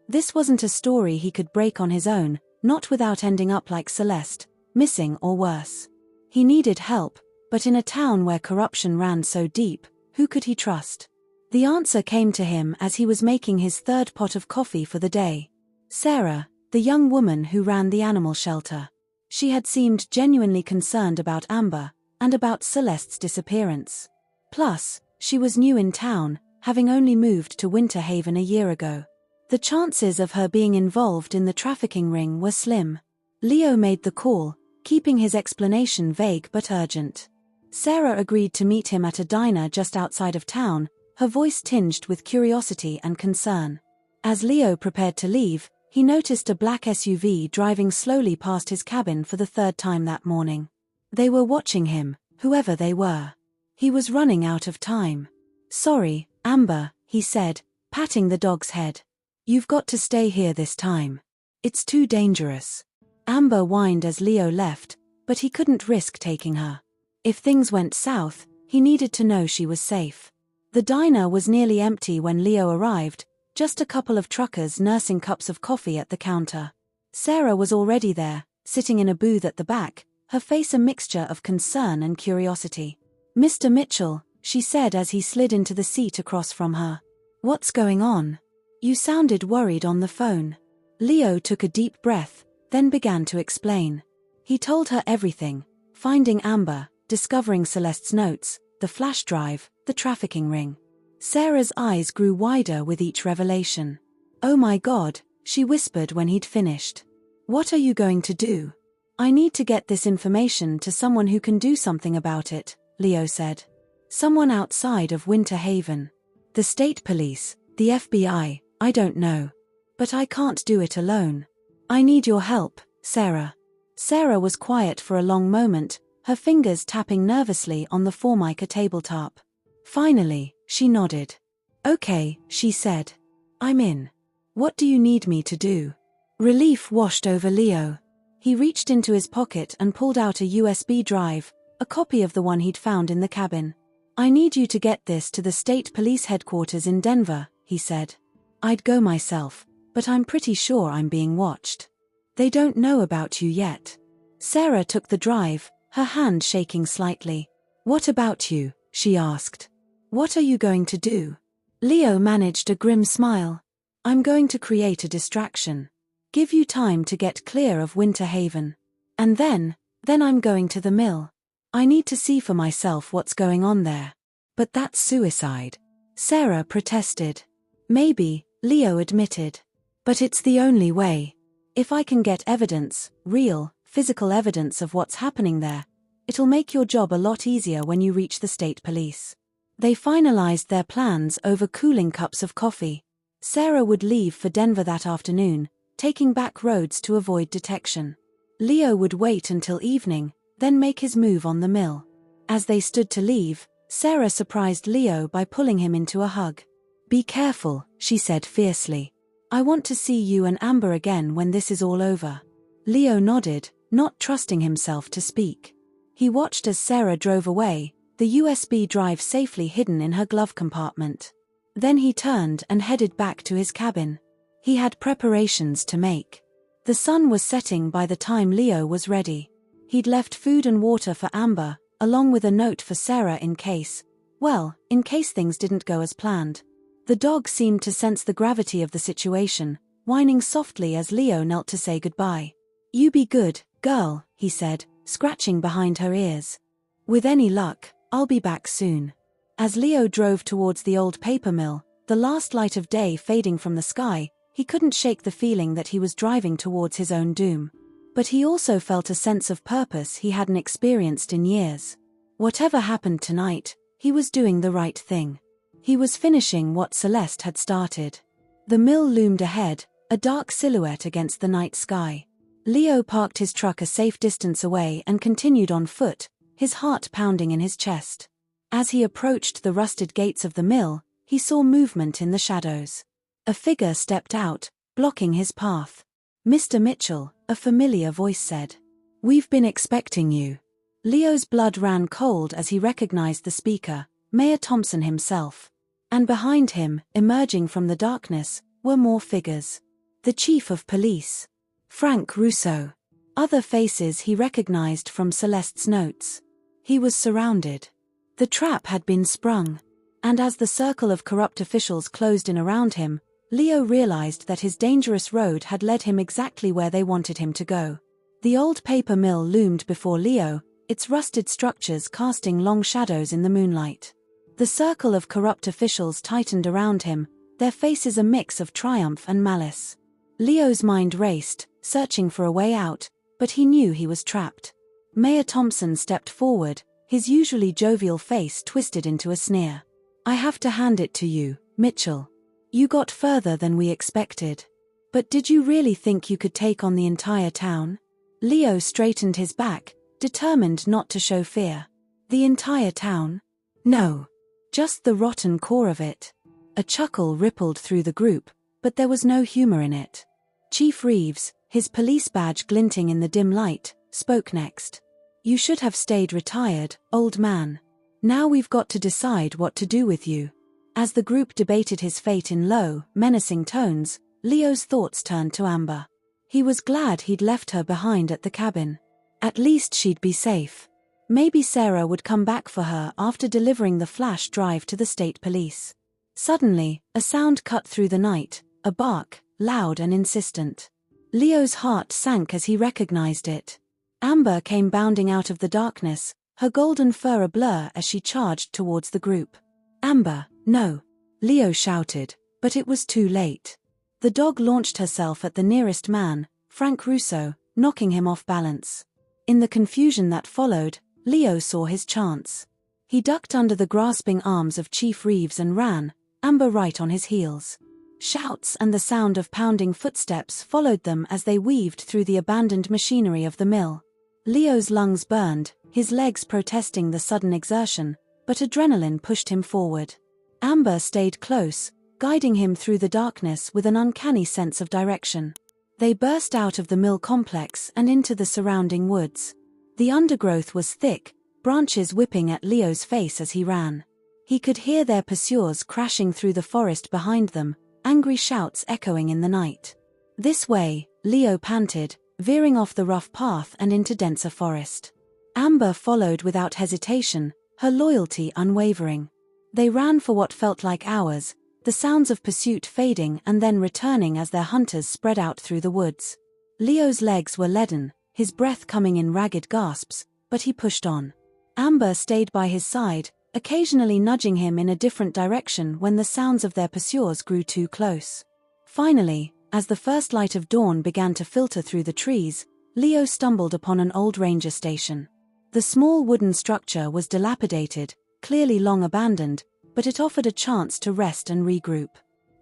This wasn't a story he could break on his own, not without ending up like Celeste, missing or worse. He needed help, but in a town where corruption ran so deep, who could he trust? The answer came to him as he was making his third pot of coffee for the day. Sarah, the young woman who ran the animal shelter. She had seemed genuinely concerned about Amber, and about Celeste's disappearance. Plus, she was new in town, having only moved to Winter Haven a year ago. The chances of her being involved in the trafficking ring were slim. Leo made the call, keeping his explanation vague but urgent. Sarah agreed to meet him at a diner just outside of town, her voice tinged with curiosity and concern. As Leo prepared to leave, he noticed a black SUV driving slowly past his cabin for the third time that morning. They were watching him, whoever they were. He was running out of time. "Sorry, Amber," he said, patting the dog's head. "You've got to stay here this time. It's too dangerous." Amber whined as Leo left, but he couldn't risk taking her. If things went south, he needed to know she was safe. The diner was nearly empty when Leo arrived, just a couple of truckers nursing cups of coffee at the counter. Sarah was already there, sitting in a booth at the back, her face a mixture of concern and curiosity. "Mr. Mitchell," she said as he slid into the seat across from her. "What's going on? You sounded worried on the phone." Leo took a deep breath, then began to explain. He told her everything, finding Amber, discovering Celeste's notes, the flash drive, the trafficking ring. Sarah's eyes grew wider with each revelation. "Oh my God," she whispered when he'd finished. "What are you going to do?" "I need to get this information to someone who can do something about it," Leo said. "Someone outside of Winter Haven. The state police, the FBI, I don't know. But I can't do it alone. I need your help, Sarah." Sarah was quiet for a long moment, her fingers tapping nervously on the Formica tabletop. Finally, she nodded. "Okay," she said. "I'm in. What do you need me to do?" Relief washed over Leo. He reached into his pocket and pulled out a USB drive, a copy of the one he'd found in the cabin. "I need you to get this to the state police headquarters in Denver," he said. "I'd go myself, but I'm pretty sure I'm being watched. They don't know about you yet." Sarah took the drive, her hand shaking slightly. "What about you?" she asked. "What are you going to do?" Leo managed a grim smile. "I'm going to create a distraction. Give you time to get clear of Winter Haven. And then I'm going to the mill. I need to see for myself what's going on there." "But that's suicide." Sarah protested. Maybe, Leo admitted. But it's the only way. If I can get evidence, real, physical evidence of what's happening there, it'll make your job a lot easier when you reach the state police. They finalized their plans over cooling cups of coffee. Sarah would leave for Denver that afternoon, taking back roads to avoid detection. Leo would wait until evening, then make his move on the mill. As they stood to leave, Sarah surprised Leo by pulling him into a hug. "Be careful," she said fiercely. "I want to see you and Amber again when this is all over." Leo nodded, not trusting himself to speak. He watched as Sarah drove away, the USB drive safely hidden in her glove compartment. Then he turned and headed back to his cabin. He had preparations to make. The sun was setting by the time Leo was ready. He'd left food and water for Amber, along with a note for Sarah in case things didn't go as planned. The dog seemed to sense the gravity of the situation, whining softly as Leo knelt to say goodbye. "You be good, girl," he said, scratching behind her ears. "With any luck, I'll be back soon." As Leo drove towards the old paper mill, the last light of day fading from the sky, he couldn't shake the feeling that he was driving towards his own doom. But he also felt a sense of purpose he hadn't experienced in years. Whatever happened tonight, he was doing the right thing. He was finishing what Celeste had started. The mill loomed ahead, a dark silhouette against the night sky. Leo parked his truck a safe distance away and continued on foot, his heart pounding in his chest. As he approached the rusted gates of the mill, he saw movement in the shadows. A figure stepped out, blocking his path. "Mr. Mitchell," a familiar voice said. "We've been expecting you." Leo's blood ran cold as he recognized the speaker, Mayor Thompson himself. And behind him, emerging from the darkness, were more figures. The chief of police, Frank Russo. Other faces he recognized from Celeste's notes. He was surrounded. The trap had been sprung. And as the circle of corrupt officials closed in around him, Leo realized that his dangerous road had led him exactly where they wanted him to go. The old paper mill loomed before Leo, its rusted structures casting long shadows in the moonlight. The circle of corrupt officials tightened around him, their faces a mix of triumph and malice. Leo's mind raced, searching for a way out, but he knew he was trapped. Mayor Thompson stepped forward, his usually jovial face twisted into a sneer. "I have to hand it to you, Mitchell. You got further than we expected. But did you really think you could take on the entire town?" Leo straightened his back, determined not to show fear. "The entire town? No. Just the rotten core of it." A chuckle rippled through the group, but there was no humor in it. Chief Reeves, his police badge glinting in the dim light, spoke next. "You should have stayed retired, old man. Now we've got to decide what to do with you." As the group debated his fate in low, menacing tones, Leo's thoughts turned to Amber. He was glad he'd left her behind at the cabin. At least she'd be safe. Maybe Sarah would come back for her after delivering the flash drive to the state police. Suddenly, a sound cut through the night, a bark, loud and insistent. Leo's heart sank as he recognized it. Amber came bounding out of the darkness, her golden fur a blur as she charged towards the group. "Amber, no!" Leo shouted, but it was too late. The dog launched herself at the nearest man, Frank Russo, knocking him off balance. In the confusion that followed, Leo saw his chance. He ducked under the grasping arms of Chief Reeves and ran, Amber right on his heels. Shouts and the sound of pounding footsteps followed them as they weaved through the abandoned machinery of the mill. Leo's lungs burned, his legs protesting the sudden exertion, but adrenaline pushed him forward. Amber stayed close, guiding him through the darkness with an uncanny sense of direction. They burst out of the mill complex and into the surrounding woods. The undergrowth was thick, branches whipping at Leo's face as he ran. He could hear their pursuers crashing through the forest behind them, angry shouts echoing in the night. "This way," Leo panted, veering off the rough path and into denser forest. Amber followed without hesitation, her loyalty unwavering. They ran for what felt like hours, the sounds of pursuit fading and then returning as their hunters spread out through the woods. Leo's legs were leaden, his breath coming in ragged gasps, but he pushed on. Amber stayed by his side, occasionally nudging him in a different direction when the sounds of their pursuers grew too close. Finally, as the first light of dawn began to filter through the trees, Leo stumbled upon an old ranger station. The small wooden structure was dilapidated, clearly long abandoned, but it offered a chance to rest and regroup.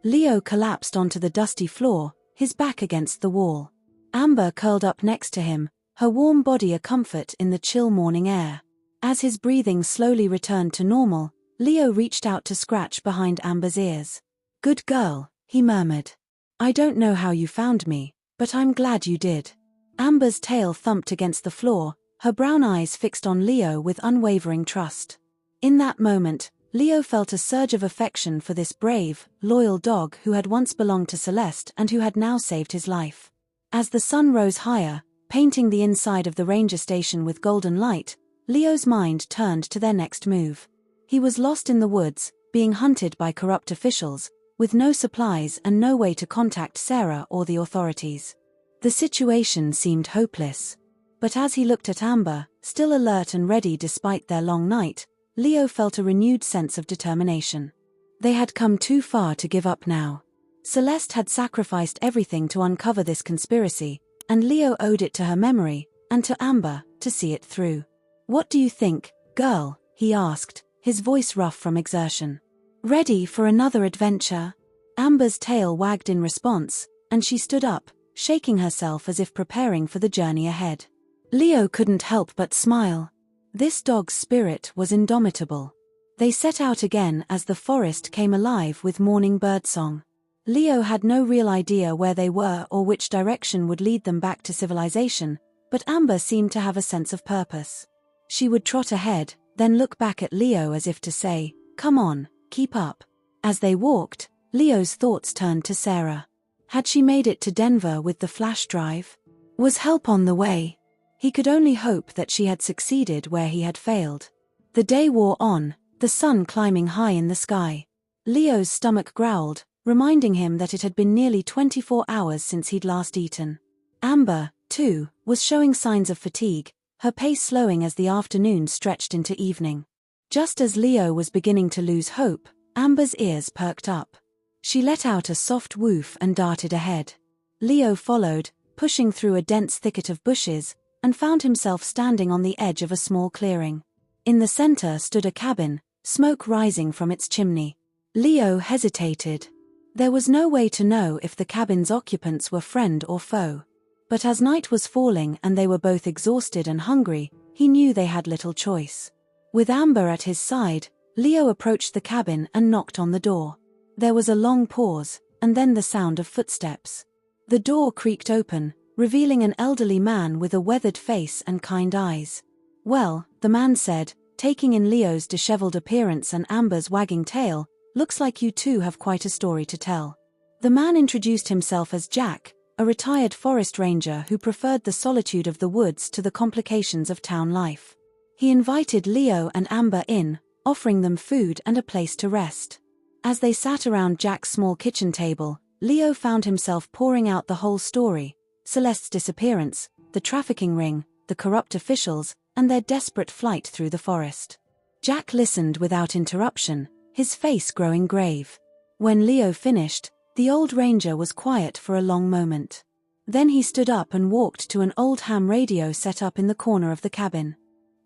Leo collapsed onto the dusty floor, his back against the wall. Amber curled up next to him, her warm body a comfort in the chill morning air. As his breathing slowly returned to normal, Leo reached out to scratch behind Amber's ears. "Good girl," he murmured. "I don't know how you found me, but I'm glad you did." Amber's tail thumped against the floor, her brown eyes fixed on Leo with unwavering trust. In that moment, Leo felt a surge of affection for this brave, loyal dog who had once belonged to Celeste and who had now saved his life. As the sun rose higher, painting the inside of the ranger station with golden light, Leo's mind turned to their next move. He was lost in the woods, being hunted by corrupt officials, with no supplies and no way to contact Sarah or the authorities. The situation seemed hopeless. But as he looked at Amber, still alert and ready despite their long night, Leo felt a renewed sense of determination. They had come too far to give up now. Celeste had sacrificed everything to uncover this conspiracy, and Leo owed it to her memory, and to Amber, to see it through. "What do you think, girl?" he asked, his voice rough from exertion. "Ready for another adventure?" Amber's tail wagged in response, and she stood up, shaking herself as if preparing for the journey ahead. Leo couldn't help but smile. This dog's spirit was indomitable. They set out again as the forest came alive with morning birdsong. Leo had no real idea where they were or which direction would lead them back to civilization, but Amber seemed to have a sense of purpose. She would trot ahead, then look back at Leo as if to say, "Come on, keep up." As they walked, Leo's thoughts turned to Sarah. Had she made it to Denver with the flash drive? Was help on the way? He could only hope that she had succeeded where he had failed. The day wore on, the sun climbing high in the sky. Leo's stomach growled, reminding him that it had been nearly 24 hours since he'd last eaten. Amber, too, was showing signs of fatigue, her pace slowing as the afternoon stretched into evening. Just as Leo was beginning to lose hope, Amber's ears perked up. She let out a soft woof and darted ahead. Leo followed, pushing through a dense thicket of bushes, and found himself standing on the edge of a small clearing. In the center stood a cabin, smoke rising from its chimney. Leo hesitated. There was no way to know if the cabin's occupants were friend or foe. But as night was falling and they were both exhausted and hungry, he knew they had little choice. With Amber at his side, Leo approached the cabin and knocked on the door. There was a long pause, and then the sound of footsteps. The door creaked open, revealing an elderly man with a weathered face and kind eyes. "Well," the man said, taking in Leo's disheveled appearance and Amber's wagging tail, "looks like you two have quite a story to tell." The man introduced himself as Jack, a retired forest ranger who preferred the solitude of the woods to the complications of town life. He invited Leo and Amber in, offering them food and a place to rest. As they sat around Jack's small kitchen table, Leo found himself pouring out the whole story: Celeste's disappearance, the trafficking ring, the corrupt officials, and their desperate flight through the forest. Jack listened without interruption, his face growing grave. When Leo finished, the old ranger was quiet for a long moment. Then he stood up and walked to an old ham radio set up in the corner of the cabin.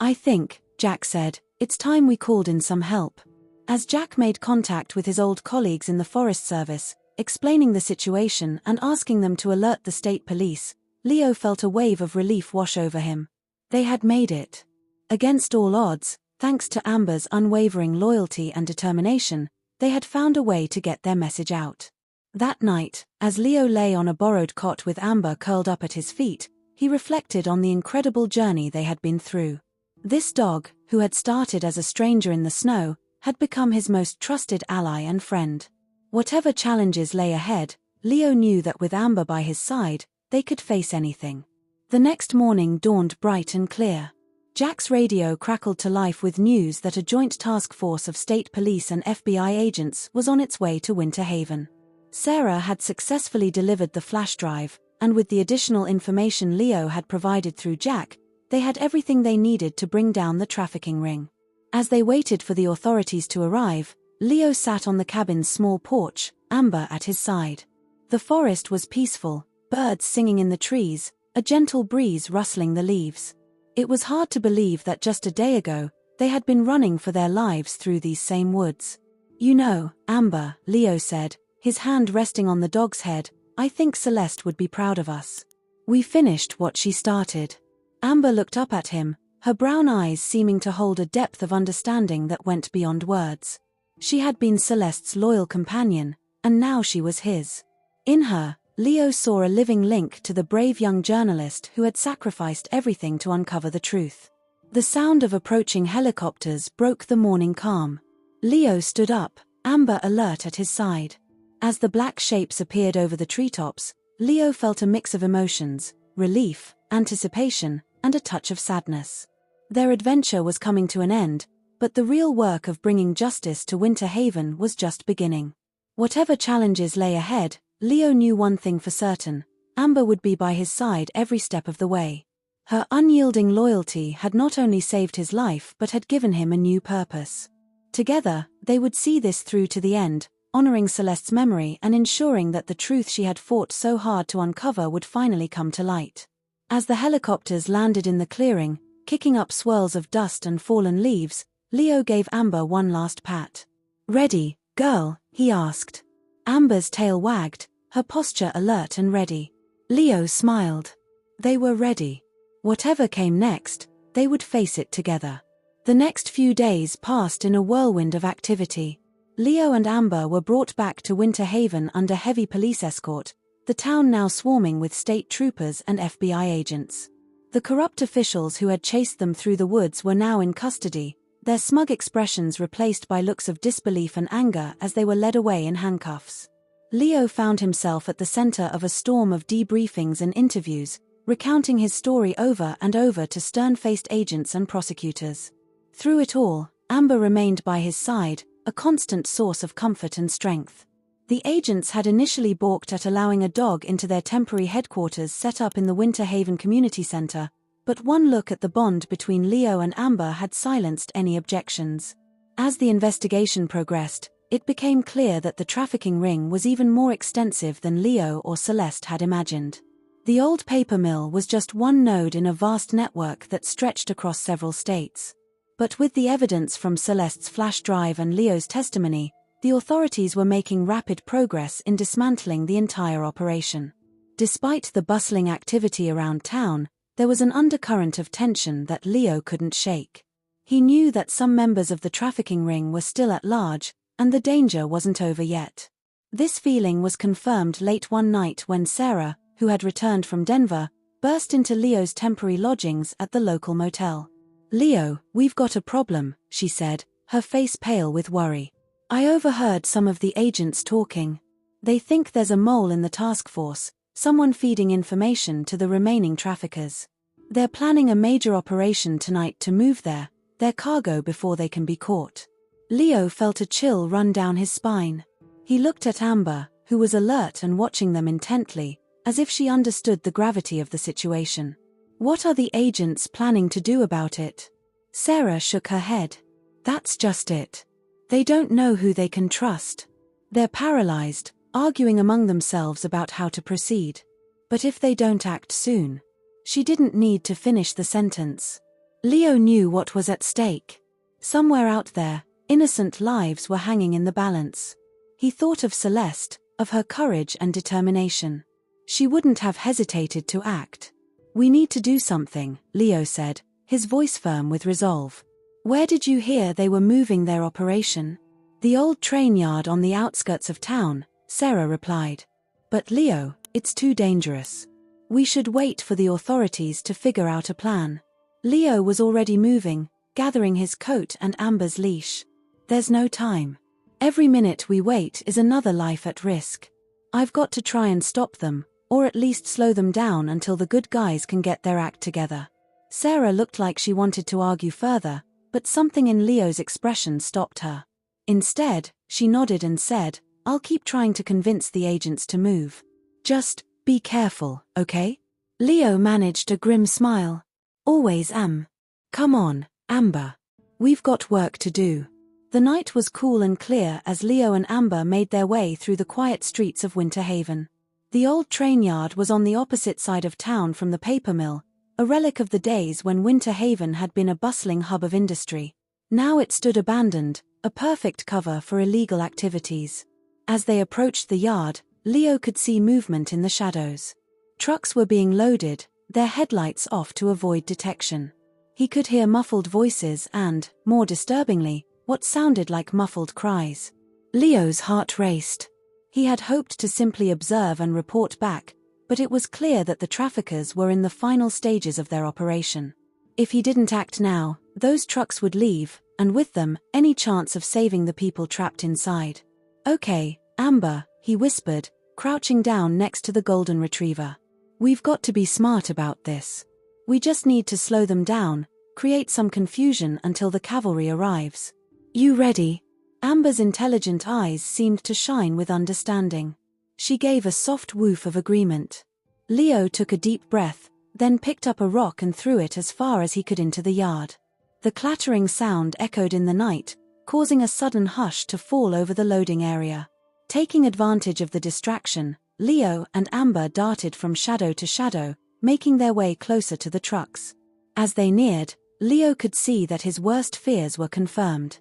"I think," Jack said, "it's time we called in some help." As Jack made contact with his old colleagues in the Forest Service, explaining the situation and asking them to alert the state police, Leo felt a wave of relief wash over him. They had made it. Against all odds, thanks to Amber's unwavering loyalty and determination, they had found a way to get their message out. That night, as Leo lay on a borrowed cot with Amber curled up at his feet, he reflected on the incredible journey they had been through. This dog, who had started as a stranger in the snow, had become his most trusted ally and friend. Whatever challenges lay ahead, Leo knew that with Amber by his side, they could face anything. The next morning dawned bright and clear. Jack's radio crackled to life with news that a joint task force of state police and FBI agents was on its way to Winter Haven. Sarah had successfully delivered the flash drive, and with the additional information Leo had provided through Jack, they had everything they needed to bring down the trafficking ring. As they waited for the authorities to arrive, Leo sat on the cabin's small porch, Amber at his side. The forest was peaceful, birds singing in the trees, a gentle breeze rustling the leaves. It was hard to believe that just a day ago, they had been running for their lives through these same woods. "You know, Amber," Leo said, his hand resting on the dog's head, "I think Celeste would be proud of us. We finished what she started." Amber looked up at him, her brown eyes seeming to hold a depth of understanding that went beyond words. She had been Celeste's loyal companion, and now she was his. In her, Leo saw a living link to the brave young journalist who had sacrificed everything to uncover the truth. The sound of approaching helicopters broke the morning calm. Leo stood up, Amber alert at his side. As the black shapes appeared over the treetops, Leo felt a mix of emotions: relief, anticipation, and a touch of sadness. Their adventure was coming to an end, but the real work of bringing justice to Winter Haven was just beginning. Whatever challenges lay ahead, Leo knew one thing for certain: Amber would be by his side every step of the way. Her unyielding loyalty had not only saved his life but had given him a new purpose. Together, they would see this through to the end, honoring Celeste's memory and ensuring that the truth she had fought so hard to uncover would finally come to light. As the helicopters landed in the clearing, kicking up swirls of dust and fallen leaves, Leo gave Amber one last pat. "Ready, girl?" he asked. Amber's tail wagged, her posture alert and ready. Leo smiled. They were ready. Whatever came next, they would face it together. The next few days passed in a whirlwind of activity. Leo and Amber were brought back to Winter Haven under heavy police escort, the town now swarming with state troopers and FBI agents. The corrupt officials who had chased them through the woods were now in custody, their smug expressions replaced by looks of disbelief and anger as they were led away in handcuffs. Leo found himself at the center of a storm of debriefings and interviews, recounting his story over and over to stern-faced agents and prosecutors. Through it all, Amber remained by his side, a constant source of comfort and strength. The agents had initially balked at allowing a dog into their temporary headquarters set up in the Winter Haven Community Center, but one look at the bond between Leo and Amber had silenced any objections. As the investigation progressed, it became clear that the trafficking ring was even more extensive than Leo or Celeste had imagined. The old paper mill was just one node in a vast network that stretched across several states. But with the evidence from Celeste's flash drive and Leo's testimony, the authorities were making rapid progress in dismantling the entire operation. Despite the bustling activity around town, there was an undercurrent of tension that Leo couldn't shake. He knew that some members of the trafficking ring were still at large, and the danger wasn't over yet. This feeling was confirmed late one night when Sarah, who had returned from Denver, burst into Leo's temporary lodgings at the local motel. "Leo, we've got a problem," she said, her face pale with worry. "I overheard some of the agents talking. They think there's a mole in the task force, someone feeding information to the remaining traffickers. They're planning a major operation tonight to move their cargo before they can be caught." Leo felt a chill run down his spine. He looked at Amber, who was alert and watching them intently, as if she understood the gravity of the situation. "What are the agents planning to do about it?" Sarah shook her head. "That's just it. They don't know who they can trust. They're paralyzed, arguing among themselves about how to proceed. But if they don't act soon..." She didn't need to finish the sentence. Leo knew what was at stake. Somewhere out there, innocent lives were hanging in the balance. He thought of Celeste, of her courage and determination. She wouldn't have hesitated to act. "We need to do something," Leo said, his voice firm with resolve. "Where did you hear they were moving their operation?" "The old train yard on the outskirts of town," Sarah replied. "But Leo, it's too dangerous. We should wait for the authorities to figure out a plan." Leo was already moving, gathering his coat and Amber's leash. "There's no time. Every minute we wait is another life at risk. I've got to try and stop them, or at least slow them down until the good guys can get their act together." Sarah looked like she wanted to argue further, but something in Leo's expression stopped her. Instead, she nodded and said, "I'll keep trying to convince the agents to move. Just be careful, okay?" Leo managed a grim smile. "Always am. Come on, Amber. We've got work to do. The night was cool and clear as Leo and Amber made their way through the quiet streets of Winter Haven. The old train yard was on the opposite side of town from the paper mill, a relic of the days when Winter Haven had been a bustling hub of industry. Now it stood abandoned, a perfect cover for illegal activities. As they approached the yard, Leo could see movement in the shadows. Trucks were being loaded, their headlights off to avoid detection. He could hear muffled voices and, more disturbingly, what sounded like muffled cries. Leo's heart raced. He had hoped to simply observe and report back, but it was clear that the traffickers were in the final stages of their operation. If he didn't act now, those trucks would leave, and with them, any chance of saving the people trapped inside. "Okay, Amber," he whispered, crouching down next to the golden retriever. "We've got to be smart about this. We just need to slow them down, create some confusion until the cavalry arrives. You ready?" Amber's intelligent eyes seemed to shine with understanding. She gave a soft woof of agreement. Leo took a deep breath, then picked up a rock and threw it as far as he could into the yard. The clattering sound echoed in the night, causing a sudden hush to fall over the loading area. Taking advantage of the distraction, Leo and Amber darted from shadow to shadow, making their way closer to the trucks. As they neared, Leo could see that his worst fears were confirmed.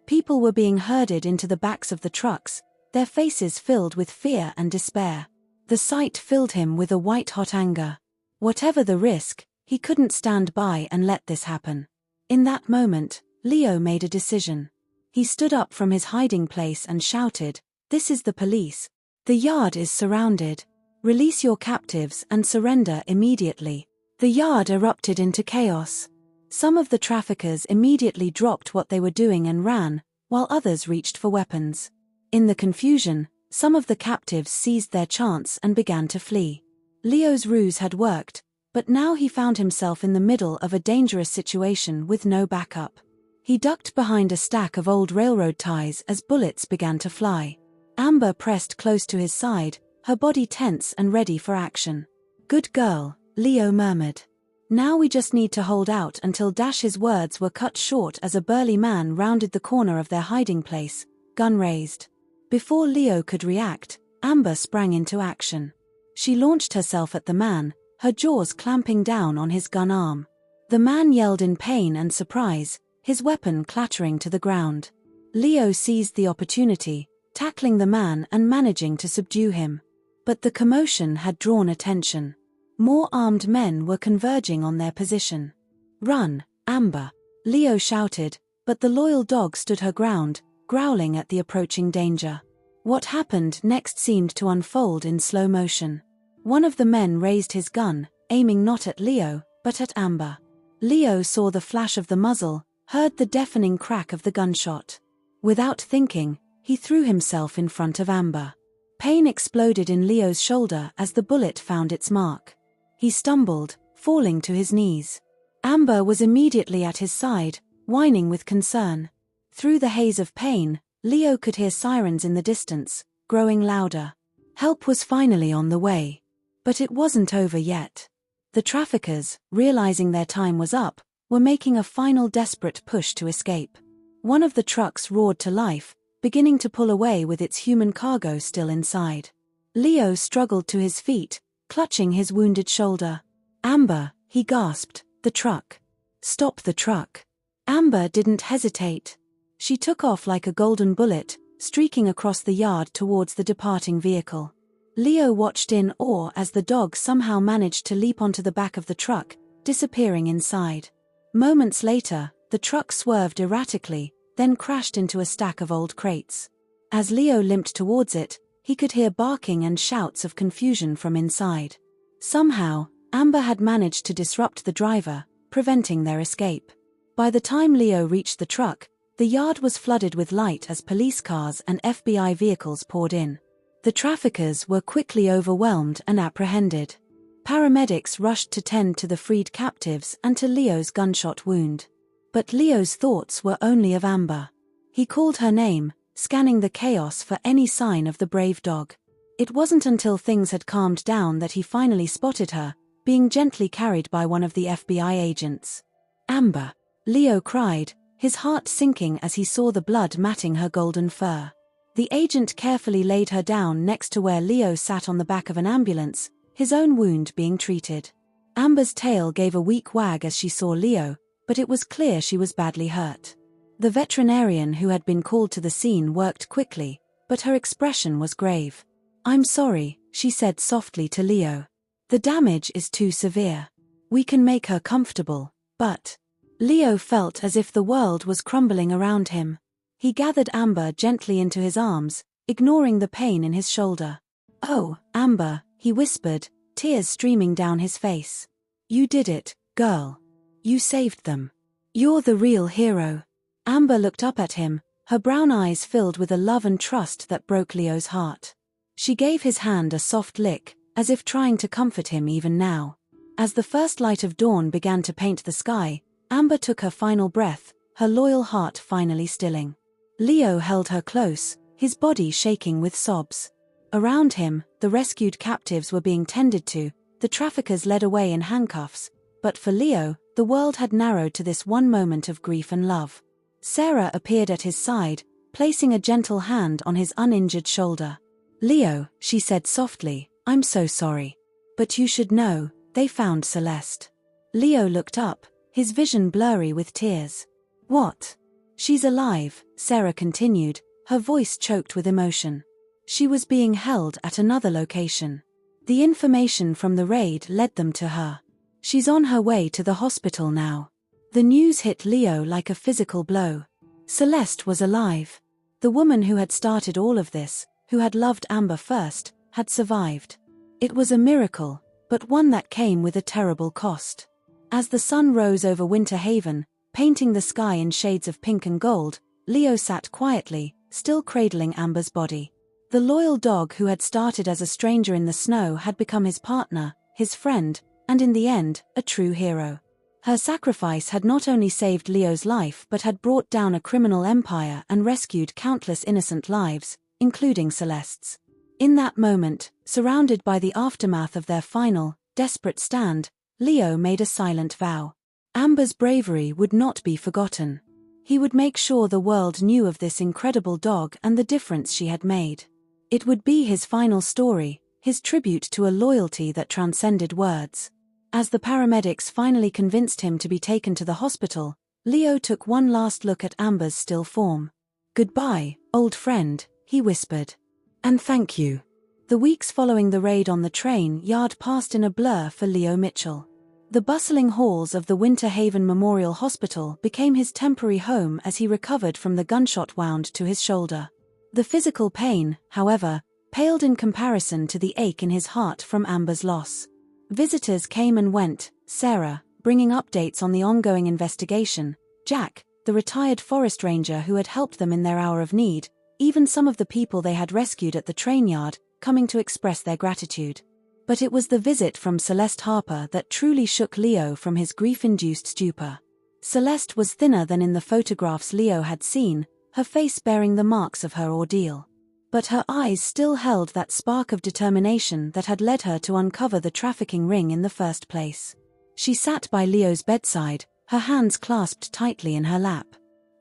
People were being herded into the backs of the trucks, their faces filled with fear and despair. The sight filled him with a white-hot anger. Whatever the risk, he couldn't stand by and let this happen. In that moment, Leo made a decision. He stood up from his hiding place and shouted, "This is the police. The yard is surrounded. Release your captives and surrender immediately." The yard erupted into chaos. Some of the traffickers immediately dropped what they were doing and ran, while others reached for weapons. In the confusion, some of the captives seized their chance and began to flee. Leo's ruse had worked, but now he found himself in the middle of a dangerous situation with no backup. He ducked behind a stack of old railroad ties as bullets began to fly. Amber pressed close to his side, her body tense and ready for action. "Good girl," Leo murmured. "Now we just need to hold out until his words were cut short as a burly man rounded the corner of their hiding place, gun raised. Before Leo could react, Amber sprang into action. She launched herself at the man, her jaws clamping down on his gun arm. The man yelled in pain and surprise, his weapon clattering to the ground. Leo seized the opportunity, tackling the man and managing to subdue him. But the commotion had drawn attention. More armed men were converging on their position. "Run, Amber," Leo shouted, but the loyal dog stood her ground, growling at the approaching danger. What happened next seemed to unfold in slow motion. One of the men raised his gun, aiming not at Leo, but at Amber. Leo saw the flash of the muzzle, heard the deafening crack of the gunshot. Without thinking, he threw himself in front of Amber. Pain exploded in Leo's shoulder as the bullet found its mark. He stumbled, falling to his knees. Amber was immediately at his side, whining with concern. Through the haze of pain, Leo could hear sirens in the distance, growing louder. Help was finally on the way. But it wasn't over yet. The traffickers, realizing their time was up, were making a final desperate push to escape. One of the trucks roared to life, beginning to pull away with its human cargo still inside. Leo struggled to his feet, clutching his wounded shoulder. "Amber," he gasped, "the truck. Stop the truck." Amber didn't hesitate. She took off like a golden bullet, streaking across the yard towards the departing vehicle. Leo watched in awe as the dog somehow managed to leap onto the back of the truck, disappearing inside. Moments later, the truck swerved erratically, then crashed into a stack of old crates. As Leo limped towards it, he could hear barking and shouts of confusion from inside. Somehow, Amber had managed to disrupt the driver, preventing their escape. By the time Leo reached the truck, the yard was flooded with light as police cars and FBI vehicles poured in. The traffickers were quickly overwhelmed and apprehended. Paramedics rushed to tend to the freed captives and to Leo's gunshot wound. But Leo's thoughts were only of Amber. He called her name, scanning the chaos for any sign of the brave dog. It wasn't until things had calmed down that he finally spotted her, being gently carried by one of the FBI agents. "Amber," Leo cried, his heart sinking as he saw the blood matting her golden fur. The agent carefully laid her down next to where Leo sat on the back of an ambulance, his own wound being treated. Amber's tail gave a weak wag as she saw Leo, but it was clear she was badly hurt. The veterinarian who had been called to the scene worked quickly, but her expression was grave. "I'm sorry," she said softly to Leo. "The damage is too severe. We can make her comfortable, but..." Leo felt as if the world was crumbling around him. He gathered Amber gently into his arms, ignoring the pain in his shoulder. "Oh, Amber," he whispered, tears streaming down his face. "You did it, girl. You saved them. You're the real hero." Amber looked up at him, her brown eyes filled with a love and trust that broke Leo's heart. She gave his hand a soft lick, as if trying to comfort him even now. As the first light of dawn began to paint the sky, Amber took her final breath, her loyal heart finally stilling. Leo held her close, his body shaking with sobs. Around him, the rescued captives were being tended to, the traffickers led away in handcuffs, but for Leo, the world had narrowed to this one moment of grief and love. Sarah appeared at his side, placing a gentle hand on his uninjured shoulder. "Leo," she said softly, "I'm so sorry. But you should know, they found Celeste." Leo looked up, his vision blurry with tears. "What?" "She's alive," Sarah continued, her voice choked with emotion. "She was being held at another location. The information from the raid led them to her. She's on her way to the hospital now." The news hit Leo like a physical blow. Celeste was alive. The woman who had started all of this, who had loved Amber first, had survived. It was a miracle, but one that came with a terrible cost. As the sun rose over Winter Haven, painting the sky in shades of pink and gold, Leo sat quietly, still cradling Amber's body. The loyal dog who had started as a stranger in the snow had become his partner, his friend, and in the end, a true hero. Her sacrifice had not only saved Leo's life but had brought down a criminal empire and rescued countless innocent lives, including Celeste's. In that moment, surrounded by the aftermath of their final, desperate stand, Leo made a silent vow. Amber's bravery would not be forgotten. He would make sure the world knew of this incredible dog and the difference she had made. It would be his final story, his tribute to a loyalty that transcended words. As the paramedics finally convinced him to be taken to the hospital, Leo took one last look at Amber's still form. "Goodbye, old friend," he whispered. "And thank you." The weeks following the raid on the train yard passed in a blur for Leo Mitchell. The bustling halls of the Winter Haven Memorial Hospital became his temporary home as he recovered from the gunshot wound to his shoulder. The physical pain, however, paled in comparison to the ache in his heart from Amber's loss. Visitors came and went, Sarah, bringing updates on the ongoing investigation, Jack, the retired forest ranger who had helped them in their hour of need, even some of the people they had rescued at the train yard, coming to express their gratitude. But it was the visit from Celeste Harper that truly shook Leo from his grief-induced stupor. Celeste was thinner than in the photographs Leo had seen, her face bearing the marks of her ordeal. But her eyes still held that spark of determination that had led her to uncover the trafficking ring in the first place. She sat by Leo's bedside, her hands clasped tightly in her lap.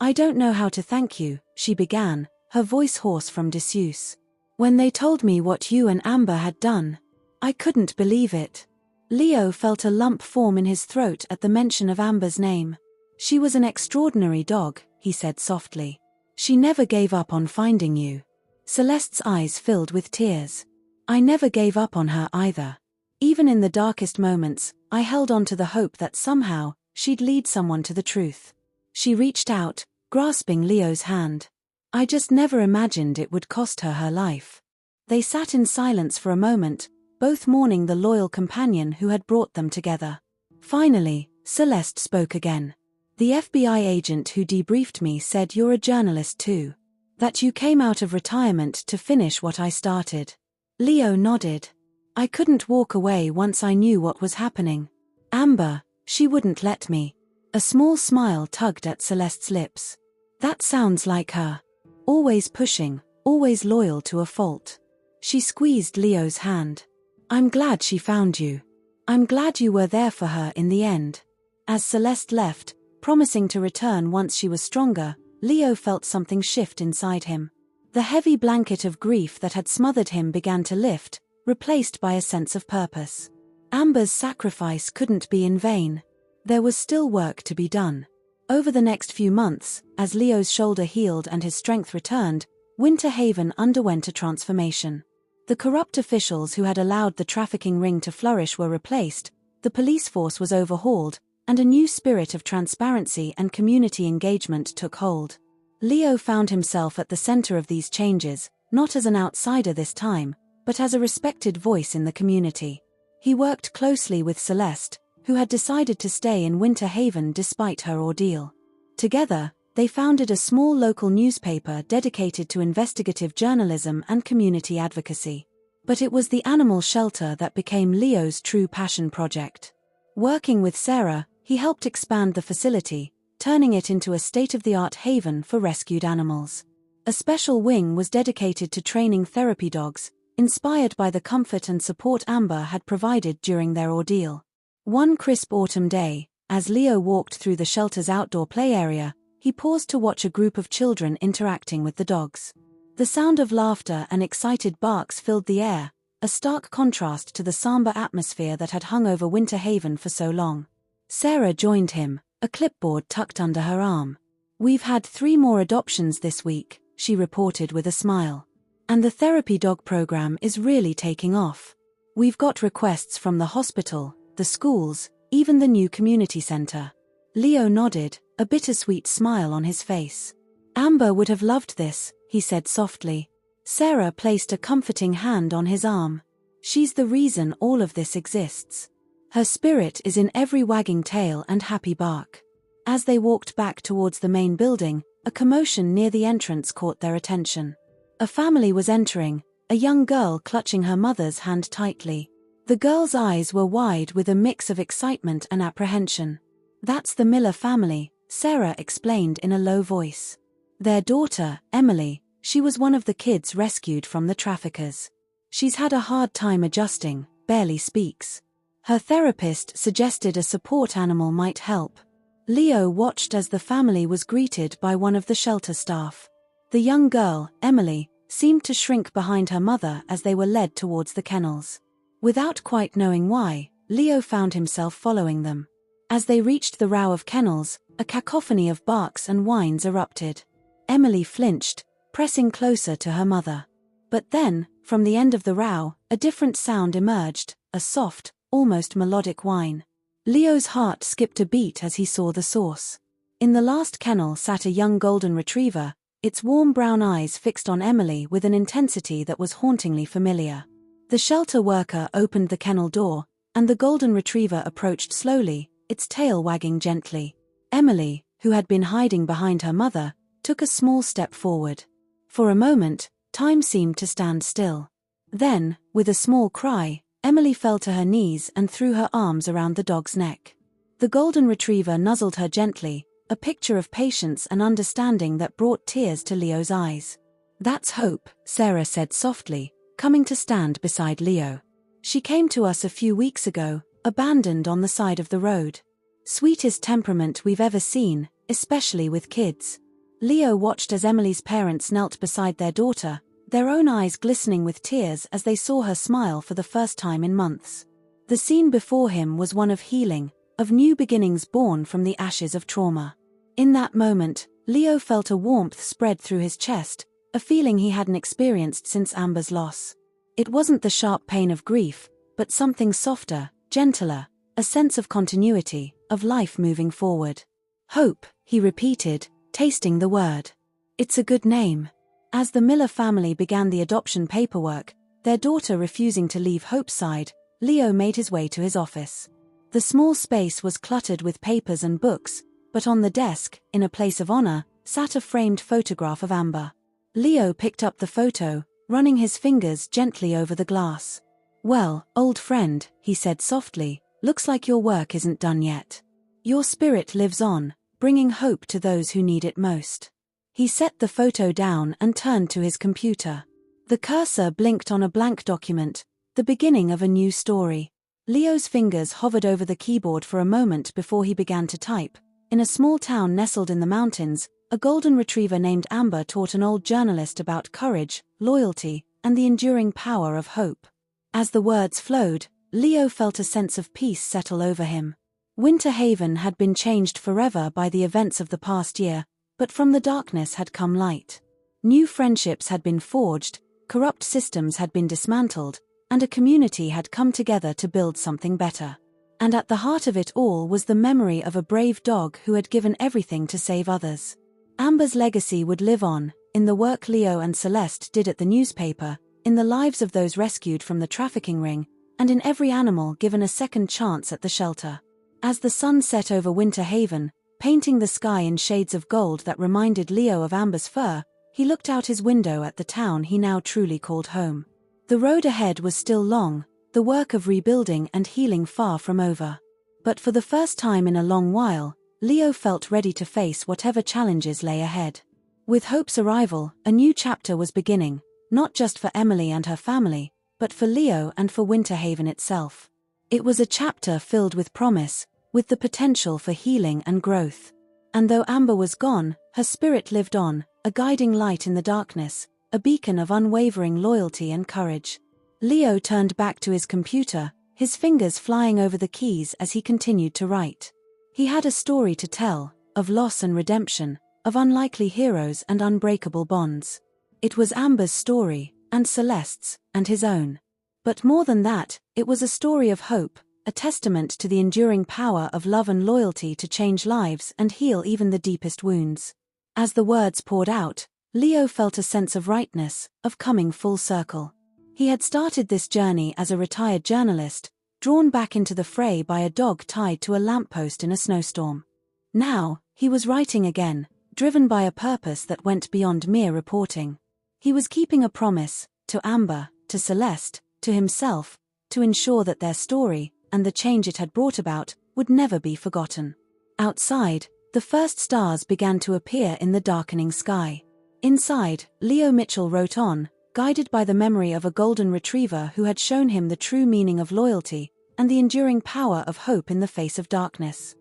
"I don't know how to thank you," she began, her voice hoarse from disuse. "When they told me what you and Amber had done, I couldn't believe it." Leo felt a lump form in his throat at the mention of Amber's name. "She was an extraordinary dog," he said softly. "She never gave up on finding you." Celeste's eyes filled with tears. "I never gave up on her either. Even in the darkest moments, I held on to the hope that somehow, she'd lead someone to the truth." She reached out, grasping Leo's hand. "I just never imagined it would cost her her life." They sat in silence for a moment, both mourning the loyal companion who had brought them together. Finally, Celeste spoke again. "The FBI agent who debriefed me said you're a journalist too. That you came out of retirement to finish what I started." Leo nodded. "I couldn't walk away once I knew what was happening. Amber, she wouldn't let me." A small smile tugged at Celeste's lips. "That sounds like her. Always pushing, always loyal to a fault." She squeezed Leo's hand. "I'm glad she found you. I'm glad you were there for her in the end." As Celeste left, promising to return once she was stronger. Leo felt something shift inside him. The heavy blanket of grief that had smothered him began to lift, replaced by a sense of purpose. Amber's sacrifice couldn't be in vain. There was still work to be done. Over the next few months, as Leo's shoulder healed and his strength returned, Winter Haven underwent a transformation. The corrupt officials who had allowed the trafficking ring to flourish were replaced, the police force was overhauled, and a new spirit of transparency and community engagement took hold. Leo found himself at the center of these changes, not as an outsider this time, but as a respected voice in the community. He worked closely with Celeste, who had decided to stay in Winter Haven despite her ordeal. Together, they founded a small local newspaper dedicated to investigative journalism and community advocacy. But it was the animal shelter that became Leo's true passion project. Working with Sarah, he helped expand the facility, turning it into a state-of-the-art haven for rescued animals. A special wing was dedicated to training therapy dogs, inspired by the comfort and support Amber had provided during their ordeal. One crisp autumn day, as Leo walked through the shelter's outdoor play area, he paused to watch a group of children interacting with the dogs. The sound of laughter and excited barks filled the air, a stark contrast to the somber atmosphere that had hung over Winter Haven for so long. Sarah joined him, a clipboard tucked under her arm. "We've had 3 more adoptions this week," she reported with a smile. "And the therapy dog program is really taking off. We've got requests from the hospital, the schools, even the new community center." Leo nodded, a bittersweet smile on his face. "Amber would have loved this," he said softly. Sarah placed a comforting hand on his arm. "She's the reason all of this exists. Her spirit is in every wagging tail and happy bark." As they walked back towards the main building, a commotion near the entrance caught their attention. A family was entering, a young girl clutching her mother's hand tightly. The girl's eyes were wide with a mix of excitement and apprehension. "That's the Miller family," Sarah explained in a low voice. "Their daughter, Emily, she was one of the kids rescued from the traffickers. She's had a hard time adjusting, barely speaks. Her therapist suggested a support animal might help." Leo watched as the family was greeted by one of the shelter staff. The young girl, Emily, seemed to shrink behind her mother as they were led towards the kennels. Without quite knowing why, Leo found himself following them. As they reached the row of kennels, a cacophony of barks and whines erupted. Emily flinched, pressing closer to her mother. But then, from the end of the row, a different sound emerged, a soft, almost melodic whine. Leo's heart skipped a beat as he saw the source. In the last kennel sat a young golden retriever, its warm brown eyes fixed on Emily with an intensity that was hauntingly familiar. The shelter worker opened the kennel door, and the golden retriever approached slowly, its tail wagging gently. Emily, who had been hiding behind her mother, took a small step forward. For a moment, time seemed to stand still. Then, with a small cry, Emily fell to her knees and threw her arms around the dog's neck. The golden retriever nuzzled her gently, a picture of patience and understanding that brought tears to Leo's eyes. "That's Hope," Sarah said softly, coming to stand beside Leo. "She came to us a few weeks ago, abandoned on the side of the road. Sweetest temperament we've ever seen, especially with kids." Leo watched as Emily's parents knelt beside their daughter, their own eyes glistening with tears as they saw her smile for the first time in months. The scene before him was one of healing, of new beginnings born from the ashes of trauma. In that moment, Leo felt a warmth spread through his chest, a feeling he hadn't experienced since Amber's loss. It wasn't the sharp pain of grief, but something softer, gentler, a sense of continuity, of life moving forward. "Hope," he repeated, tasting the word. "It's a good name." As the Miller family began the adoption paperwork, their daughter refusing to leave Hope's side, Leo made his way to his office. The small space was cluttered with papers and books, but on the desk, in a place of honor, sat a framed photograph of Amber. Leo picked up the photo, running his fingers gently over the glass. "Well, old friend," he said softly, "looks like your work isn't done yet. Your spirit lives on, bringing hope to those who need it most." He set the photo down and turned to his computer. The cursor blinked on a blank document, the beginning of a new story. Leo's fingers hovered over the keyboard for a moment before he began to type, In a small town nestled in the mountains, a golden retriever named Amber taught an old journalist about courage, loyalty, and the enduring power of hope. As the words flowed, Leo felt a sense of peace settle over him. Winter Haven had been changed forever by the events of the past year, but from the darkness had come light. New friendships had been forged, corrupt systems had been dismantled, and a community had come together to build something better. And at the heart of it all was the memory of a brave dog who had given everything to save others. Amber's legacy would live on, in the work Leo and Celeste did at the newspaper, in the lives of those rescued from the trafficking ring, and in every animal given a second chance at the shelter. As the sun set over Winter Haven, painting the sky in shades of gold that reminded Leo of Amber's fur, he looked out his window at the town he now truly called home. The road ahead was still long, the work of rebuilding and healing far from over. But for the first time in a long while, Leo felt ready to face whatever challenges lay ahead. With Hope's arrival, a new chapter was beginning, not just for Emily and her family, but for Leo and for Winter Haven itself. It was a chapter filled with promise, with the potential for healing and growth. And though Amber was gone, her spirit lived on, a guiding light in the darkness, a beacon of unwavering loyalty and courage. Leo turned back to his computer, his fingers flying over the keys as he continued to write. He had a story to tell, of loss and redemption, of unlikely heroes and unbreakable bonds. It was Amber's story, and Celeste's, and his own. But more than that, it was a story of hope, a testament to the enduring power of love and loyalty to change lives and heal even the deepest wounds. As the words poured out, Leo felt a sense of rightness, of coming full circle. He had started this journey as a retired journalist, drawn back into the fray by a dog tied to a lamppost in a snowstorm. Now, he was writing again, driven by a purpose that went beyond mere reporting. He was keeping a promise, to Amber, to Celeste, to himself, to ensure that their story, and the change it had brought about, would never be forgotten. Outside, the first stars began to appear in the darkening sky. Inside, Leo Mitchell wrote on, guided by the memory of a golden retriever who had shown him the true meaning of loyalty, and the enduring power of hope in the face of darkness.